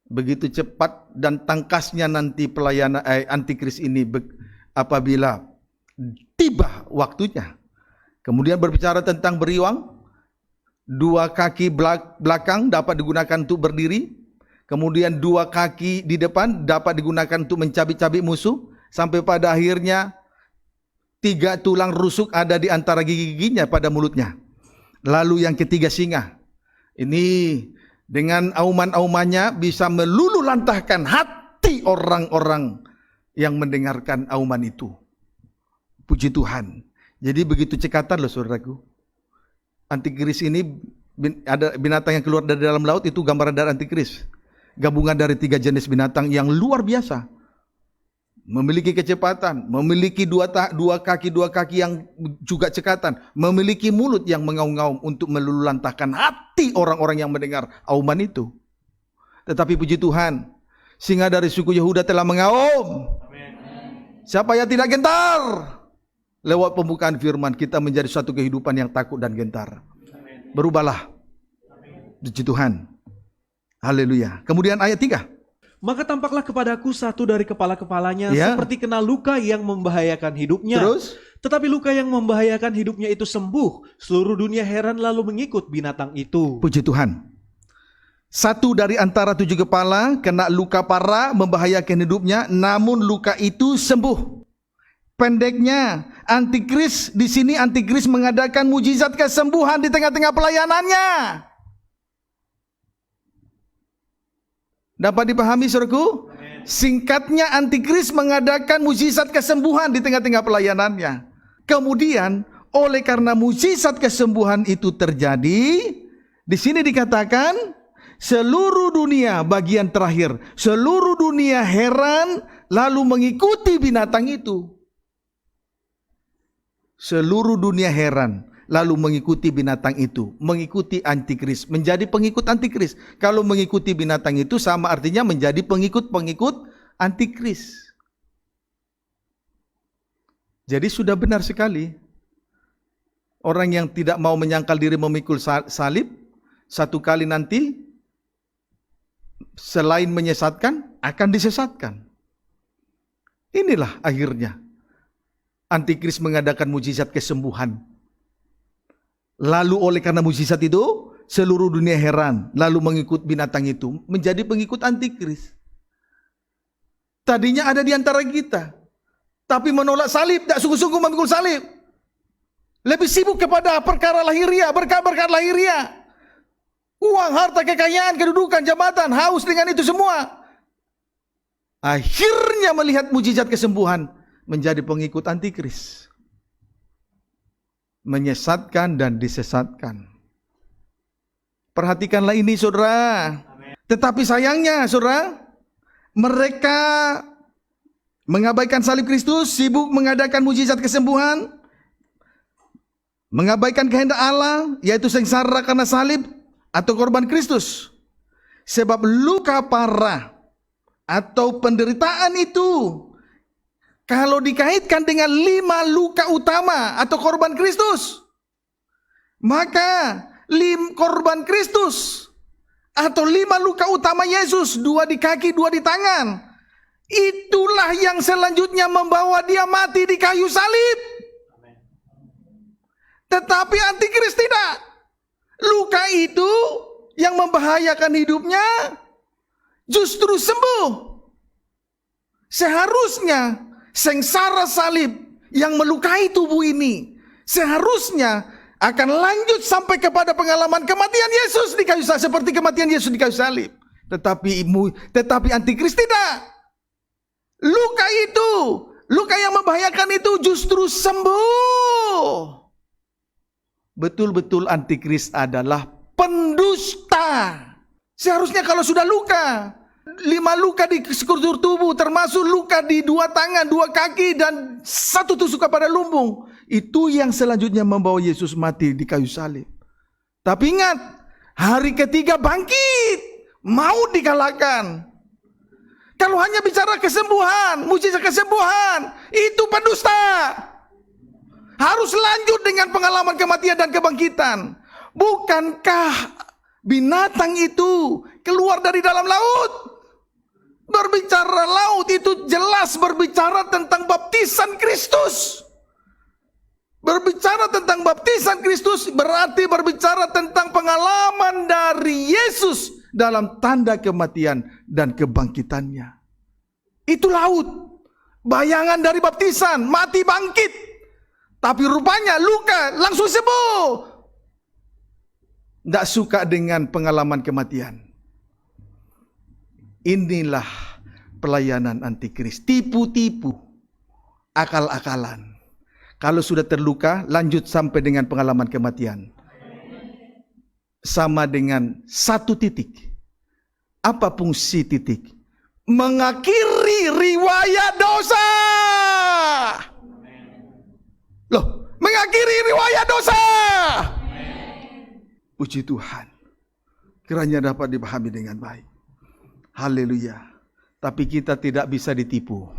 Begitu cepat dan tangkasnya nanti pelayanan antikris ini apabila tiba waktunya. Kemudian berbicara tentang beriwang. 2 kaki belakang dapat digunakan untuk berdiri. Kemudian 2 kaki di depan dapat digunakan untuk mencabik-cabik musuh. Sampai pada akhirnya 3 tulang rusuk ada di antara gigi-giginya pada mulutnya. Lalu yang ketiga singa. Ini dengan auman-aumannya bisa meluluhlantahkan hati orang-orang yang mendengarkan auman itu. Puji Tuhan. Jadi begitu cekatan loh saudaraku. Antikris ini ada binatang yang keluar dari dalam laut, itu gambaran dari antikris. Gabungan dari 3 jenis binatang yang luar biasa. Memiliki kecepatan, memiliki 2 kaki yang juga cekatan, memiliki mulut yang mengaum-ngaum untuk meluluhlantahkan hati orang-orang yang mendengar auman itu. Tetapi puji Tuhan, singa dari suku Yehuda telah mengaum. Amin. Siapa yang tidak gentar? Lewat pembukaan firman kita menjadi suatu kehidupan yang takut dan gentar. Amin. Berubahlah. Puji Tuhan. Haleluya. Kemudian ayat 3. Maka tampaklah kepadaku satu dari kepala-kepalanya seperti kena luka yang membahayakan hidupnya. Terus? Tetapi luka yang membahayakan hidupnya itu sembuh. Seluruh dunia heran lalu mengikut binatang itu. Puji Tuhan. 1 dari antara 7 kepala kena luka parah membahayakan hidupnya, namun luka itu sembuh. Pendeknya, antikris di sini antikris mengadakan mujizat kesembuhan di tengah-tengah pelayanannya. Dapat dipahami saudaraku? Singkatnya, antikris mengadakan mujizat kesembuhan di tengah-tengah pelayanannya. Kemudian, oleh karena mujizat kesembuhan itu terjadi, di sini dikatakan seluruh dunia, bagian terakhir, seluruh dunia heran lalu mengikuti binatang itu. Seluruh dunia heran lalu mengikuti binatang itu, mengikuti antikris, menjadi pengikut antikris. Kalau mengikuti binatang itu sama artinya menjadi pengikut-pengikut antikris. Jadi sudah benar sekali. Orang yang tidak mau menyangkal diri memikul salib, satu kali nanti selain menyesatkan, akan disesatkan. Inilah akhirnya. Antikris mengadakan mujizat kesembuhan. Lalu oleh karena mujizat itu, seluruh dunia heran, lalu mengikut binatang itu, menjadi pengikut antikris. Tadinya ada di antara kita, tapi menolak salib, tak sungguh-sungguh memikul salib. Lebih sibuk kepada perkara lahiriah, berkat-berkat lahiriah. Uang, harta, kekayaan, kedudukan, jabatan, haus dengan itu semua. Akhirnya melihat mujizat kesembuhan, menjadi pengikut antikris. Menyesatkan dan disesatkan. Perhatikanlah ini, saudara. Tetapi sayangnya, saudara, mereka mengabaikan salib Kristus, sibuk mengadakan mujizat kesembuhan, mengabaikan kehendak Allah, yaitu sengsara karena salib atau korban Kristus. Sebab luka parah atau penderitaan itu, kalau dikaitkan dengan 5 luka utama atau korban Kristus, maka korban Kristus atau 5 luka utama Yesus, 2 di kaki, 2 di tangan, itulah yang selanjutnya membawa dia mati di kayu salib. Tetapi antikris tidak. Luka itu yang membahayakan hidupnya justru sembuh. Seharusnya sengsara salib yang melukai tubuh ini seharusnya akan lanjut sampai kepada pengalaman kematian Yesus di kayu salib, seperti kematian Yesus di kayu salib. Tetapi antikris tidak. Luka itu, luka yang membahayakan itu justru sembuh. Betul-betul antikris adalah pendusta. Seharusnya kalau sudah luka, 5 luka di sekujur tubuh, termasuk luka di 2 tangan, 2 kaki, dan 1 tusuk pada lumbung, itu yang selanjutnya membawa Yesus mati di kayu salib. Tapi ingat, hari ketiga bangkit, maut dikalahkan. Kalau hanya bicara kesembuhan, mujizat kesembuhan, itu pendusta. Harus lanjut dengan pengalaman kematian dan kebangkitan. Bukankah binatang itu keluar dari dalam laut? Berbicara laut itu jelas berbicara tentang baptisan Kristus. Berbicara tentang baptisan Kristus berarti berbicara tentang pengalaman dari Yesus dalam tanda kematian dan kebangkitannya. Itu laut. Bayangan dari baptisan, mati bangkit. Tapi rupanya luka langsung sembuh. Tidak suka dengan pengalaman kematian. Inilah pelayanan antikris. Tipu-tipu. Akal-akalan. Kalau sudah terluka, lanjut sampai dengan pengalaman kematian. Sama dengan 1 titik. Apa fungsi titik? Mengakhiri riwayat dosa. Loh, mengakhiri riwayat dosa. Puji Tuhan. Kiranya dapat dipahami dengan baik. Haleluya. Tapi kita tidak bisa ditipu.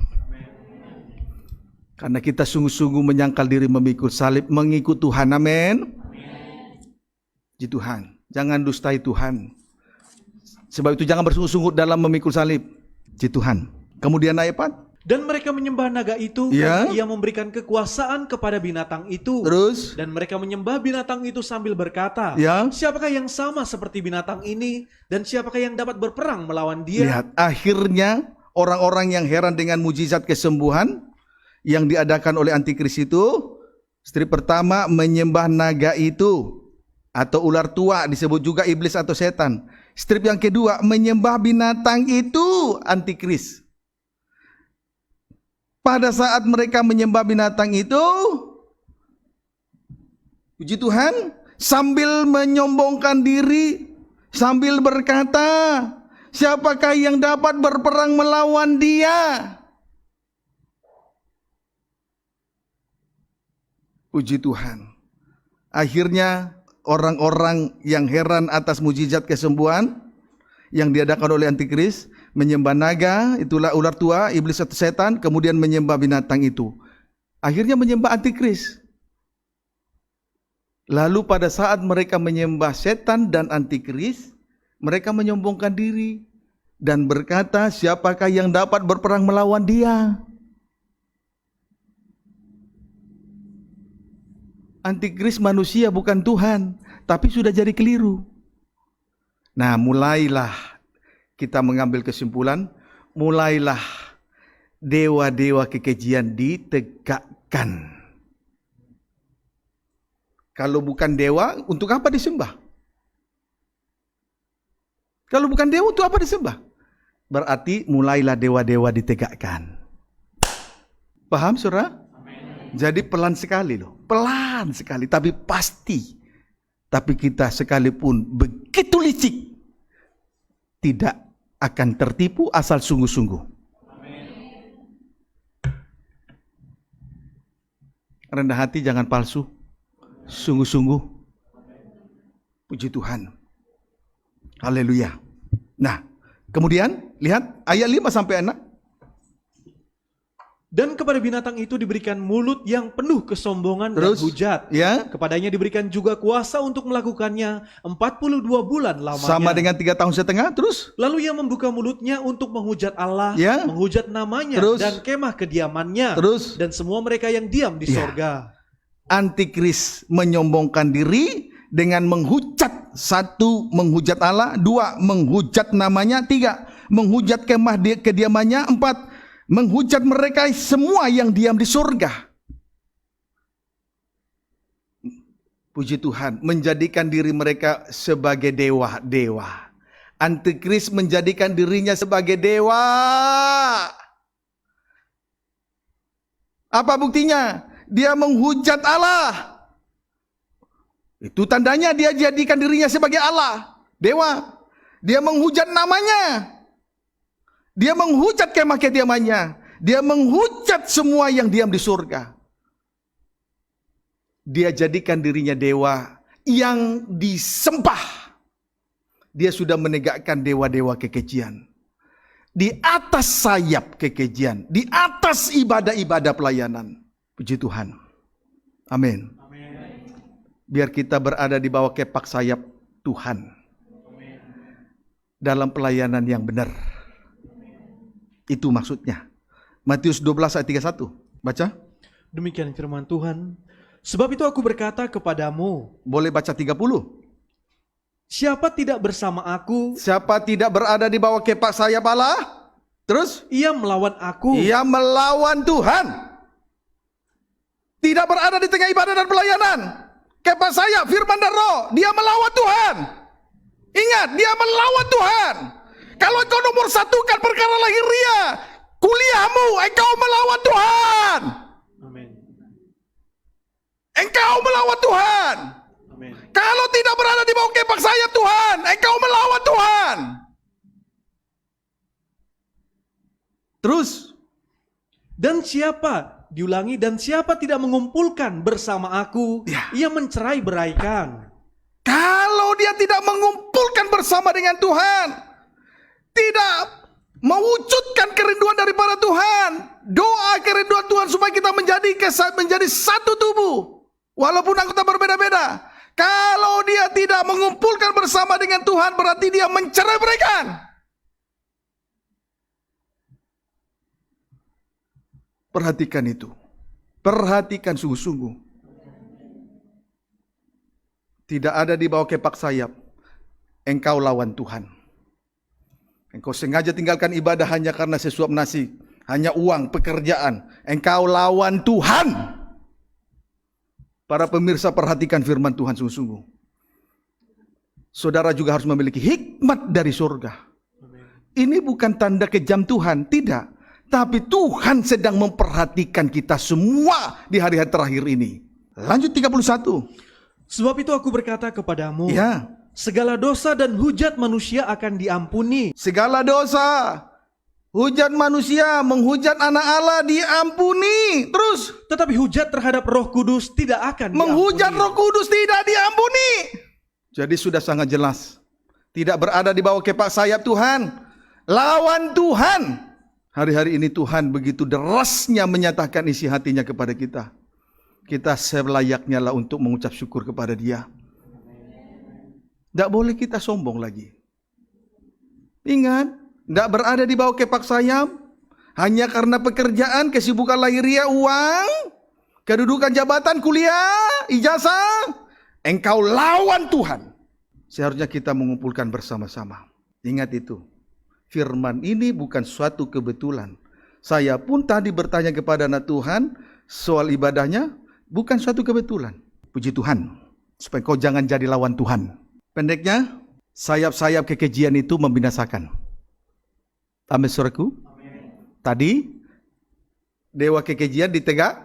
Karena kita sungguh-sungguh menyangkal diri memikul salib, mengikut Tuhan. Amin. Puji Tuhan. Jangan dustai Tuhan. Sebab itu jangan bersungguh-sungguh dalam memikul salib. Puji Tuhan. Kemudian ayat 4. Dan mereka menyembah naga itu karena ia memberikan kekuasaan kepada binatang itu. Terus? Dan mereka menyembah binatang itu sambil berkata, siapakah yang sama seperti binatang ini? Dan siapakah yang dapat berperang melawan dia? Lihat, akhirnya orang-orang yang heran dengan mujizat kesembuhan yang diadakan oleh antikris itu, strip pertama menyembah naga itu atau ular tua, disebut juga iblis atau setan. Strip yang kedua menyembah binatang itu, antikris. Pada saat mereka menyembah binatang itu, puji Tuhan, sambil menyombongkan diri, sambil berkata, siapakah yang dapat berperang melawan dia? Puji Tuhan. Akhirnya orang-orang yang heran atas mujizat kesembuhan yang diadakan oleh antikris, menyembah naga, itulah ular tua, iblis atau setan, kemudian menyembah binatang itu. Akhirnya menyembah antikris. Lalu pada saat mereka menyembah setan dan antikris, mereka menyombongkan diri dan berkata, siapakah yang dapat berperang melawan dia? Antikris manusia bukan Tuhan, tapi sudah jadi keliru. Nah, mulailah kita mengambil kesimpulan, mulailah dewa-dewa kekejian ditegakkan. Kalau bukan dewa, untuk apa disembah? Kalau bukan dewa, untuk apa disembah? Berarti mulailah dewa-dewa ditegakkan. Paham, saudara? Jadi pelan sekali loh. Pelan sekali, tapi pasti. Tapi kita sekalipun begitu licik, tidak akan tertipu asal sungguh-sungguh. Rendah hati, jangan palsu. Sungguh-sungguh. Puji Tuhan. Haleluya. Nah, kemudian lihat ayat 5 sampai 6. Dan kepada binatang itu diberikan mulut yang penuh kesombongan Terus, dan hujat. ya. Kepadanya diberikan juga kuasa untuk melakukannya 42 bulan lamanya. Sama dengan 3 tahun setengah. Terus, Lalu ia membuka mulutnya untuk menghujat Allah, Ya. menghujat namanya, Terus. dan kemah kediamannya, Terus. dan semua mereka yang diam di Ya. sorga. Antikris menyombongkan diri dengan menghujat. 1, menghujat Allah. 2, menghujat namanya. 3, menghujat kemah kediamannya. 4, menghujat mereka semua yang diam di surga. Puji Tuhan, menjadikan diri mereka sebagai dewa-dewa. Antikris menjadikan dirinya sebagai dewa. Apa buktinya? Dia menghujat Allah. Itu tandanya dia jadikan dirinya sebagai Allah, dewa. Dia menghujat namanya. Dia menghujat kemah kediamannya. Dia menghujat semua yang diam di surga. Dia jadikan dirinya dewa yang disembah. Dia sudah menegakkan dewa-dewa kekejian. Di atas sayap kekejian. Di atas ibadah-ibadah pelayanan. Puji Tuhan. Amin. Biar kita berada di bawah kepak sayap Tuhan. Dalam pelayanan yang benar. Itu maksudnya. Matius 12 ayat 31. Baca. Demikian firman Tuhan. Sebab itu aku berkata kepadamu, Boleh baca 30. siapa tidak bersama aku, Siapa tidak berada di bawah kepak sayap Allah? Terus? ia melawan aku. Ia melawan Tuhan. Tidak berada di tengah ibadah dan pelayanan. Kepak sayap, firman dan roh. Dia melawan Tuhan. Ingat, dia melawan Tuhan. Kalau engkau nomor satukan perkara lahiriah, kuliahmu, engkau melawan Tuhan. Amin. Engkau melawan Tuhan. Amin. Kalau tidak berada di bawah kepak sayap Tuhan, engkau melawan Tuhan. Terus, Dan siapa, diulangi, dan siapa tidak mengumpulkan bersama aku, Ya. ia mencerai beraikan. kalau dia tidak mengumpulkan bersama dengan Tuhan, tidak mewujudkan kerinduan daripada Tuhan, doa kerinduan Tuhan supaya kita menjadi satu tubuh, walaupun anggota berbeda-beda. Kalau dia tidak mengumpulkan bersama dengan Tuhan, berarti dia mencerai beraikan. Perhatikan itu. Perhatikan sungguh-sungguh. Tidak ada di bawah kepak sayap. Engkau lawan Tuhan. Engkau sengaja tinggalkan ibadah hanya karena sesuap nasi, hanya uang, pekerjaan. Engkau lawan Tuhan. Para pemirsa, perhatikan firman Tuhan sungguh-sungguh. Saudara juga harus memiliki hikmat dari surga. Ini bukan tanda kejam Tuhan, tidak. Tapi Tuhan sedang memperhatikan kita semua di hari-hari terakhir ini. Lanjut 31. Sebab itu aku berkata kepadamu, Ya, segala dosa dan hujat manusia akan diampuni. segala dosa, hujat manusia, menghujat anak Allah diampuni. Terus, Tetapi hujat terhadap Roh Kudus tidak akan menghujat diampuni. Roh Kudus tidak diampuni. Jadi sudah sangat jelas. Tidak berada di bawah kepak sayap Tuhan. Lawan Tuhan. Hari-hari ini Tuhan begitu derasnya menyatakan isi hatinya kepada kita. Kita selayaknya lah untuk mengucap syukur kepada Dia. Tidak boleh kita sombong lagi. Ingat, tidak berada di bawah kepak sayap hanya karena pekerjaan, kesibukan lahiriah, uang, kedudukan jabatan, kuliah, ijazah. Engkau lawan Tuhan. Seharusnya kita mengumpulkan bersama-sama. Ingat itu. Firman ini bukan suatu kebetulan. Saya pun tadi bertanya kepada anak Tuhan soal ibadahnya, bukan suatu kebetulan. Puji Tuhan. supaya kau jangan jadi lawan Tuhan. Pendeknya, sayap-sayap kekejian itu membinasakan. Amin, saudaraku. Tadi dewa kekejian ditegak,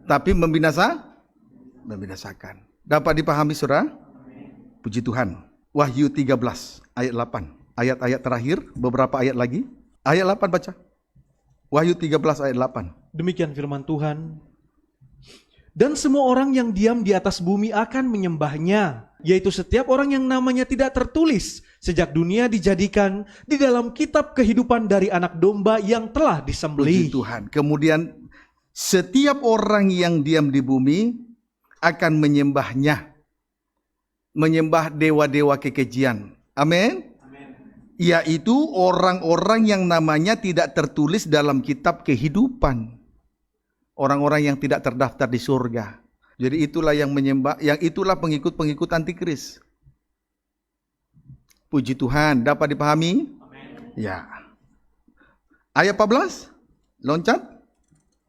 tapi membinasakan. Dapat dipahami, saudara? Puji Tuhan. Wahyu 13 ayat 8. Ayat-ayat terakhir, beberapa ayat lagi. Ayat 8 baca. Wahyu 13 ayat 8. Demikian firman Tuhan. Dan semua orang yang diam di atas bumi akan menyembahnya, yaitu setiap orang yang namanya tidak tertulis sejak dunia dijadikan di dalam kitab kehidupan dari anak domba yang telah disembelih. Puji Tuhan. Kemudian setiap orang yang diam di bumi akan menyembahnya. Menyembah dewa-dewa kekejian. Amin. Yaitu orang-orang yang namanya tidak tertulis dalam kitab kehidupan. Orang-orang yang tidak terdaftar di surga. Jadi itulah yang menyembah, yang itulah pengikut-pengikut antikris. Puji Tuhan, dapat dipahami? Amin. Ya. Ayat 14, loncat.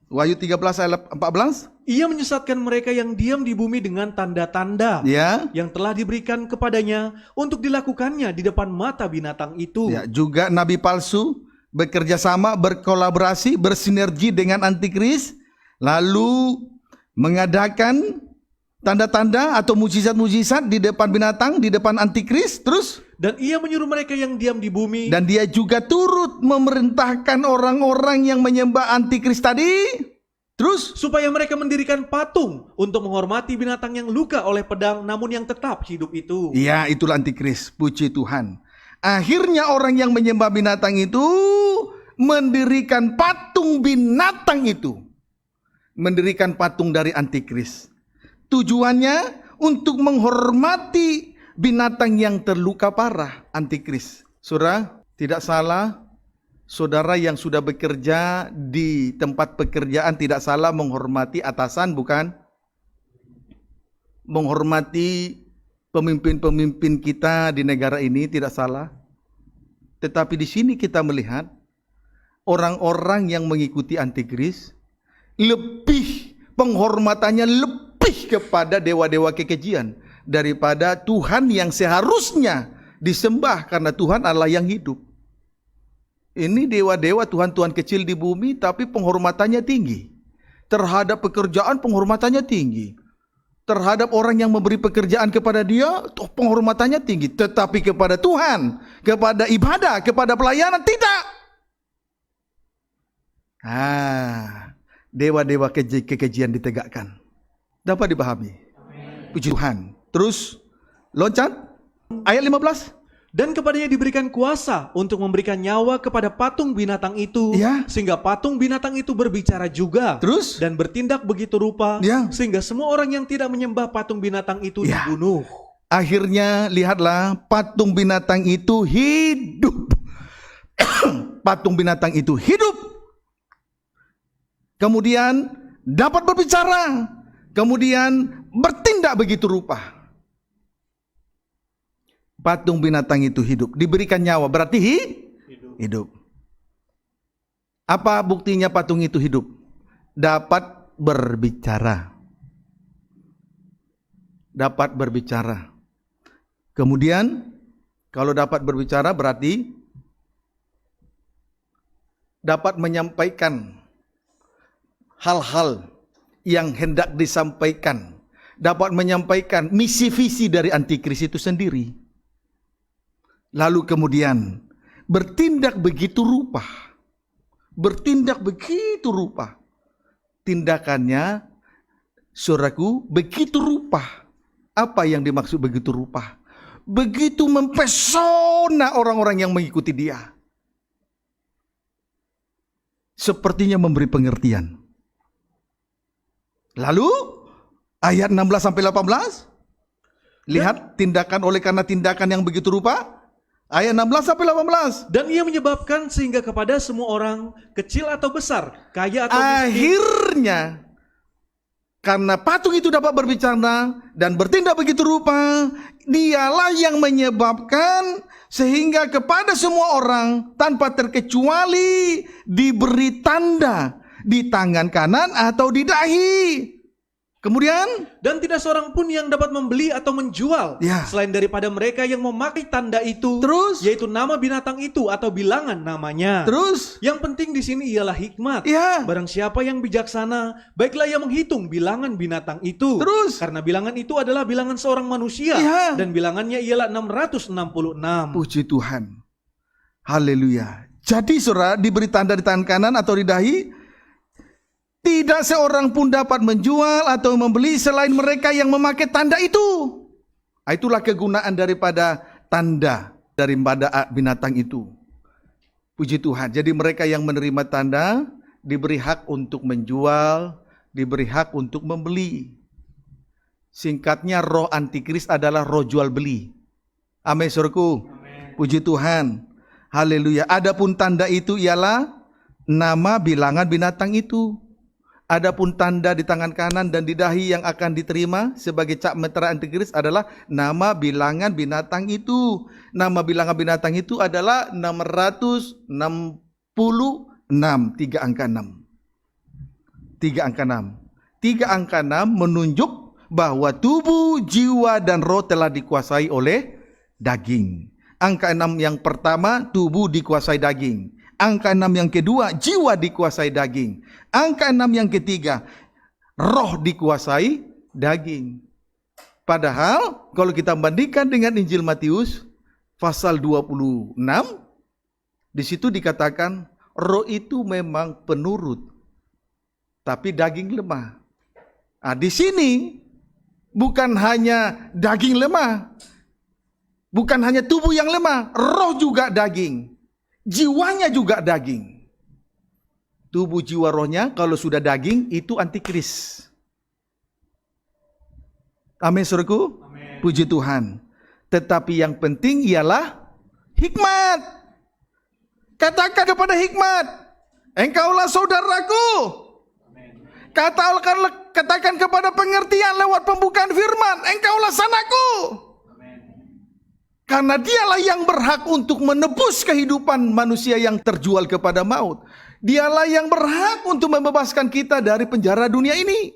Wahyu 13 ayat 14. Ia menyesatkan mereka yang diam di bumi dengan tanda-tanda yang telah diberikan kepadanya untuk dilakukannya di depan mata binatang itu. Ya, juga nabi palsu bekerja sama, berkolaborasi, bersinergi dengan antikris, lalu mengadakan tanda-tanda atau mujizat-mujizat di depan binatang, di depan antikris, terus. Dan ia menyuruh mereka yang diam di bumi. Dan dia juga turut memerintahkan orang-orang yang menyembah antikris tadi. Terus. Supaya mereka mendirikan patung untuk menghormati binatang yang luka oleh pedang namun yang tetap hidup itu. Ya, itulah antikris. Puji Tuhan. Akhirnya orang yang menyembah binatang itu mendirikan patung binatang itu. Mendirikan patung dari antikris. Tujuannya untuk menghormati binatang yang terluka parah, antikris. Saudara, tidak salah. Saudara yang sudah bekerja di tempat pekerjaan tidak salah menghormati atasan, bukan? Menghormati pemimpin-pemimpin kita di negara ini tidak salah. Tetapi di sini kita melihat orang-orang yang mengikuti antikris lebih penghormatannya lebih kepada dewa-dewa kekejian daripada Tuhan yang seharusnya disembah karena Tuhan Allah yang hidup. Ini dewa-dewa Tuhan-Tuhan kecil di bumi tapi penghormatannya tinggi. Terhadap pekerjaan penghormatannya tinggi. Terhadap orang yang memberi pekerjaan kepada dia penghormatannya tinggi. Tetapi kepada Tuhan, kepada ibadah, kepada pelayanan tidak. Dewa-dewa kekejian ditegakkan. Dapat dipahami. Puji Tuhan. Terus loncat ayat 15. Dan kepadanya diberikan kuasa untuk memberikan nyawa kepada patung binatang itu, sehingga patung binatang itu berbicara juga. Terus dan bertindak begitu rupa, sehingga semua orang yang tidak menyembah patung binatang itu dibunuh. Akhirnya lihatlah, patung binatang itu hidup. Patung binatang itu hidup. Kemudian dapat berbicara. Kemudian bertindak begitu rupa. Patung binatang itu hidup. Diberikan nyawa, berarti hidup. Apa buktinya patung itu hidup? Dapat berbicara. Dapat berbicara. Kemudian, kalau dapat berbicara berarti dapat menyampaikan hal-hal yang hendak disampaikan. Dapat menyampaikan misi visi dari antikris itu sendiri. Lalu kemudian bertindak begitu rupa. Bertindak begitu rupa. Tindakannya, saudaraku, begitu rupa. Apa yang dimaksud begitu rupa? Begitu mempesona orang-orang yang mengikuti dia. Sepertinya memberi pengertian. Lalu ayat 16 sampai 18. Lihat tindakan oleh karena tindakan yang begitu rupa. Ayat 16 sampai 18. Dan ia menyebabkan sehingga kepada semua orang, kecil atau besar, kaya atau miskin. Akhirnya, karena patung itu dapat berbicara dan bertindak begitu rupa, dialah yang menyebabkan sehingga kepada semua orang tanpa terkecuali diberi tanda di tangan kanan atau di dahi. Kemudian, Dan tidak seorang pun yang dapat membeli atau menjual Ya. selain daripada mereka yang memakai tanda itu, terus, yaitu nama binatang itu atau bilangan namanya. terus, Yang penting di sini ialah hikmat. ya, Barang siapa yang bijaksana, baiklah ia menghitung bilangan binatang itu. terus. Karena bilangan itu adalah bilangan seorang manusia. Ya. Dan bilangannya ialah 666. Puji Tuhan. Haleluya. Jadi saudara, diberi tanda di tangan kanan atau di dahi, tidak seorang pun dapat menjual atau membeli selain mereka yang memakai tanda itu. Itulah kegunaan daripada tanda daripada binatang itu. Puji Tuhan. Jadi mereka yang menerima tanda diberi hak untuk menjual, diberi hak untuk membeli. Singkatnya, roh antikris adalah roh jual beli. Amin, saudaraku. Puji Tuhan. Haleluya. Adapun tanda itu ialah nama bilangan binatang itu. Adapun tanda di tangan kanan dan di dahi yang akan diterima sebagai cap meterai antikris adalah nama bilangan binatang itu. Nama bilangan binatang itu adalah 666, 3 angka 6. 3 angka 6. 3 angka 6 menunjuk bahwa tubuh, jiwa, dan roh telah dikuasai oleh daging. Angka 6 yang pertama, tubuh dikuasai daging. Angka 6 yang kedua, jiwa dikuasai daging. Angka 6 yang ketiga, roh dikuasai daging. Padahal kalau kita bandingkan dengan Injil Matius pasal 26, di situ dikatakan roh itu memang penurut, tapi daging lemah. Nah, di sini bukan hanya daging lemah, bukan hanya tubuh yang lemah, roh juga daging. Jiwanya juga daging. Tubuh, jiwa, rohnya kalau sudah daging itu antikris. Amin, saudaraku. Amin. Puji Tuhan. Tetapi yang penting ialah hikmat. Katakan kepada hikmat, engkaulah saudaraku. Katakan kepada pengertian lewat pembukaan firman, engkaulah sanaku. Karena dialah yang berhak untuk menebus kehidupan manusia yang terjual kepada maut. Dialah yang berhak untuk membebaskan kita dari penjara dunia ini.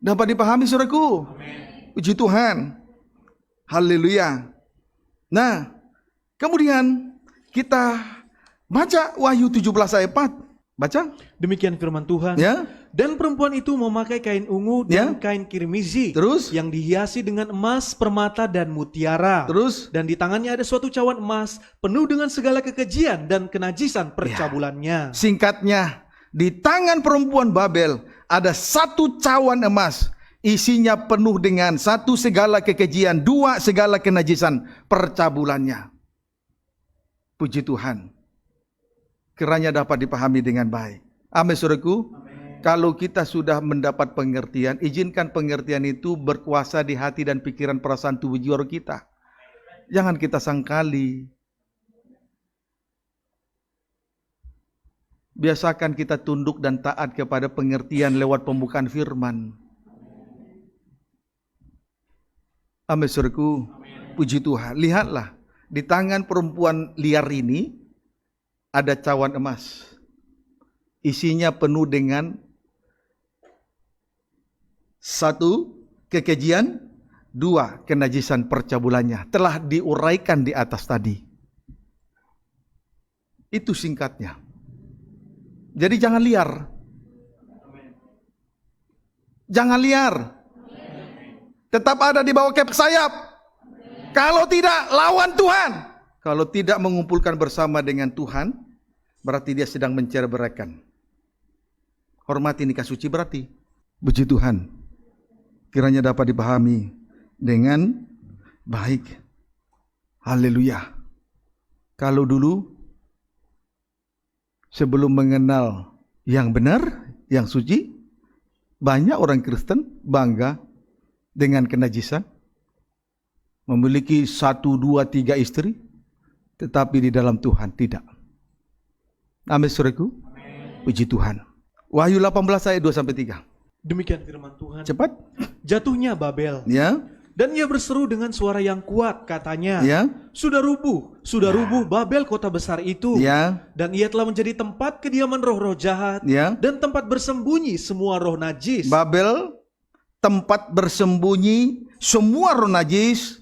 Dapat dipahami, saudaraku? Puji Tuhan. Haleluya. Nah, kemudian kita baca Wahyu 17 ayat 4. Baca. Demikian firman Tuhan. Ya. Dan perempuan itu memakai kain ungu dan kain kirmizi, Terus. yang dihiasi dengan emas, permata, dan mutiara. Terus. Dan di tangannya ada suatu cawan emas penuh dengan segala kekejian dan kenajisan percabulannya. Singkatnya, di tangan perempuan Babel ada satu cawan emas, isinya penuh dengan satu segala kekejian, dua segala kenajisan percabulannya. Puji Tuhan. Kiranya dapat dipahami dengan baik. Amin, saudaraku. Kalau kita sudah mendapat pengertian, izinkan pengertian itu berkuasa di hati dan pikiran, perasaan, tubuh, jiwa kita. Jangan kita sangkali. Biasakan kita tunduk dan taat kepada pengertian lewat pembukaan firman. Amin, saudaraku. Puji Tuhan. Lihatlah, di tangan perempuan liar ini ada cawan emas. Isinya penuh dengan satu kekejian, dua kenajisan percabulannya. Telah diuraikan di atas tadi. Itu singkatnya. Jadi jangan liar. Jangan liar. Tetap ada di bawah kepala sayap. Kalau tidak, lawan Tuhan. Kalau tidak mengumpulkan bersama dengan Tuhan, berarti dia sedang mencerai-beraikan. Hormati nikah suci berarti. Puji Tuhan. Kiranya dapat dipahami dengan baik. Haleluya. Kalau dulu sebelum mengenal yang benar, yang suci, banyak orang Kristen bangga dengan kenajisan, memiliki 1, 2, 3 istri, tetapi di dalam Tuhan tidak. Amin, saudaraku. Puji Tuhan. Wahyu 18 ayat 2-3. Demikian firman Tuhan. Cepat. Jatuhnya Babel. Ya. Dan ia berseru dengan suara yang kuat, katanya, Ya. sudah rubuh Babel, kota besar itu. Ya. Dan ia telah menjadi tempat kediaman roh-roh jahat, Ya. dan tempat bersembunyi semua roh najis. Babel tempat bersembunyi semua roh najis,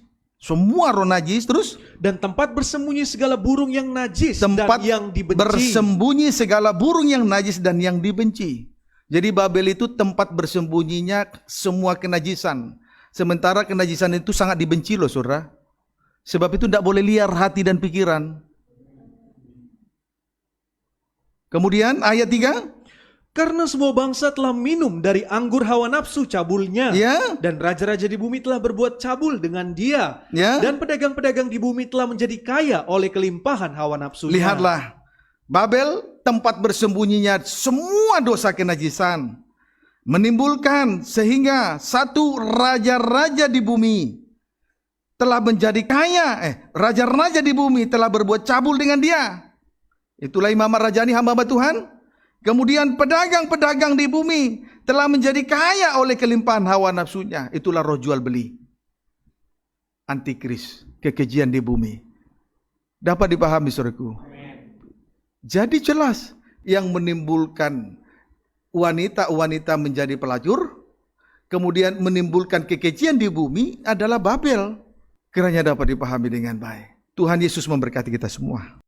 terus dan tempat bersembunyi segala burung yang najis tempat dan yang dibenci. bersembunyi segala burung yang najis dan yang dibenci. Jadi Babel itu tempat bersembunyinya semua kenajisan. Sementara kenajisan itu sangat dibenci loh saudara. Sebab itu tidak boleh liar hati dan pikiran. Kemudian ayat 3. Karena semua bangsa telah minum dari anggur hawa nafsu cabulnya. Ya. Dan raja-raja di bumi telah berbuat cabul dengan dia. Ya. Dan pedagang-pedagang di bumi telah menjadi kaya oleh kelimpahan hawa nafsunya. Lihatlah, Babel tempat bersembunyinya semua dosa kenajisan. Menimbulkan sehingga satu raja-raja di bumi telah menjadi kaya. Raja-raja di bumi telah berbuat cabul dengan dia. Itulah Imam Rajani hamba Tuhan. Kemudian pedagang-pedagang di bumi telah menjadi kaya oleh kelimpahan hawa nafsunya. Itulah roh jual beli. Antikris, kekejian di bumi. Dapat dipahami saudaraku? Jadi jelas yang menimbulkan wanita-wanita menjadi pelacur, kemudian menimbulkan kekejian di bumi adalah Babel. Kiranya dapat dipahami dengan baik. Tuhan Yesus memberkati kita semua.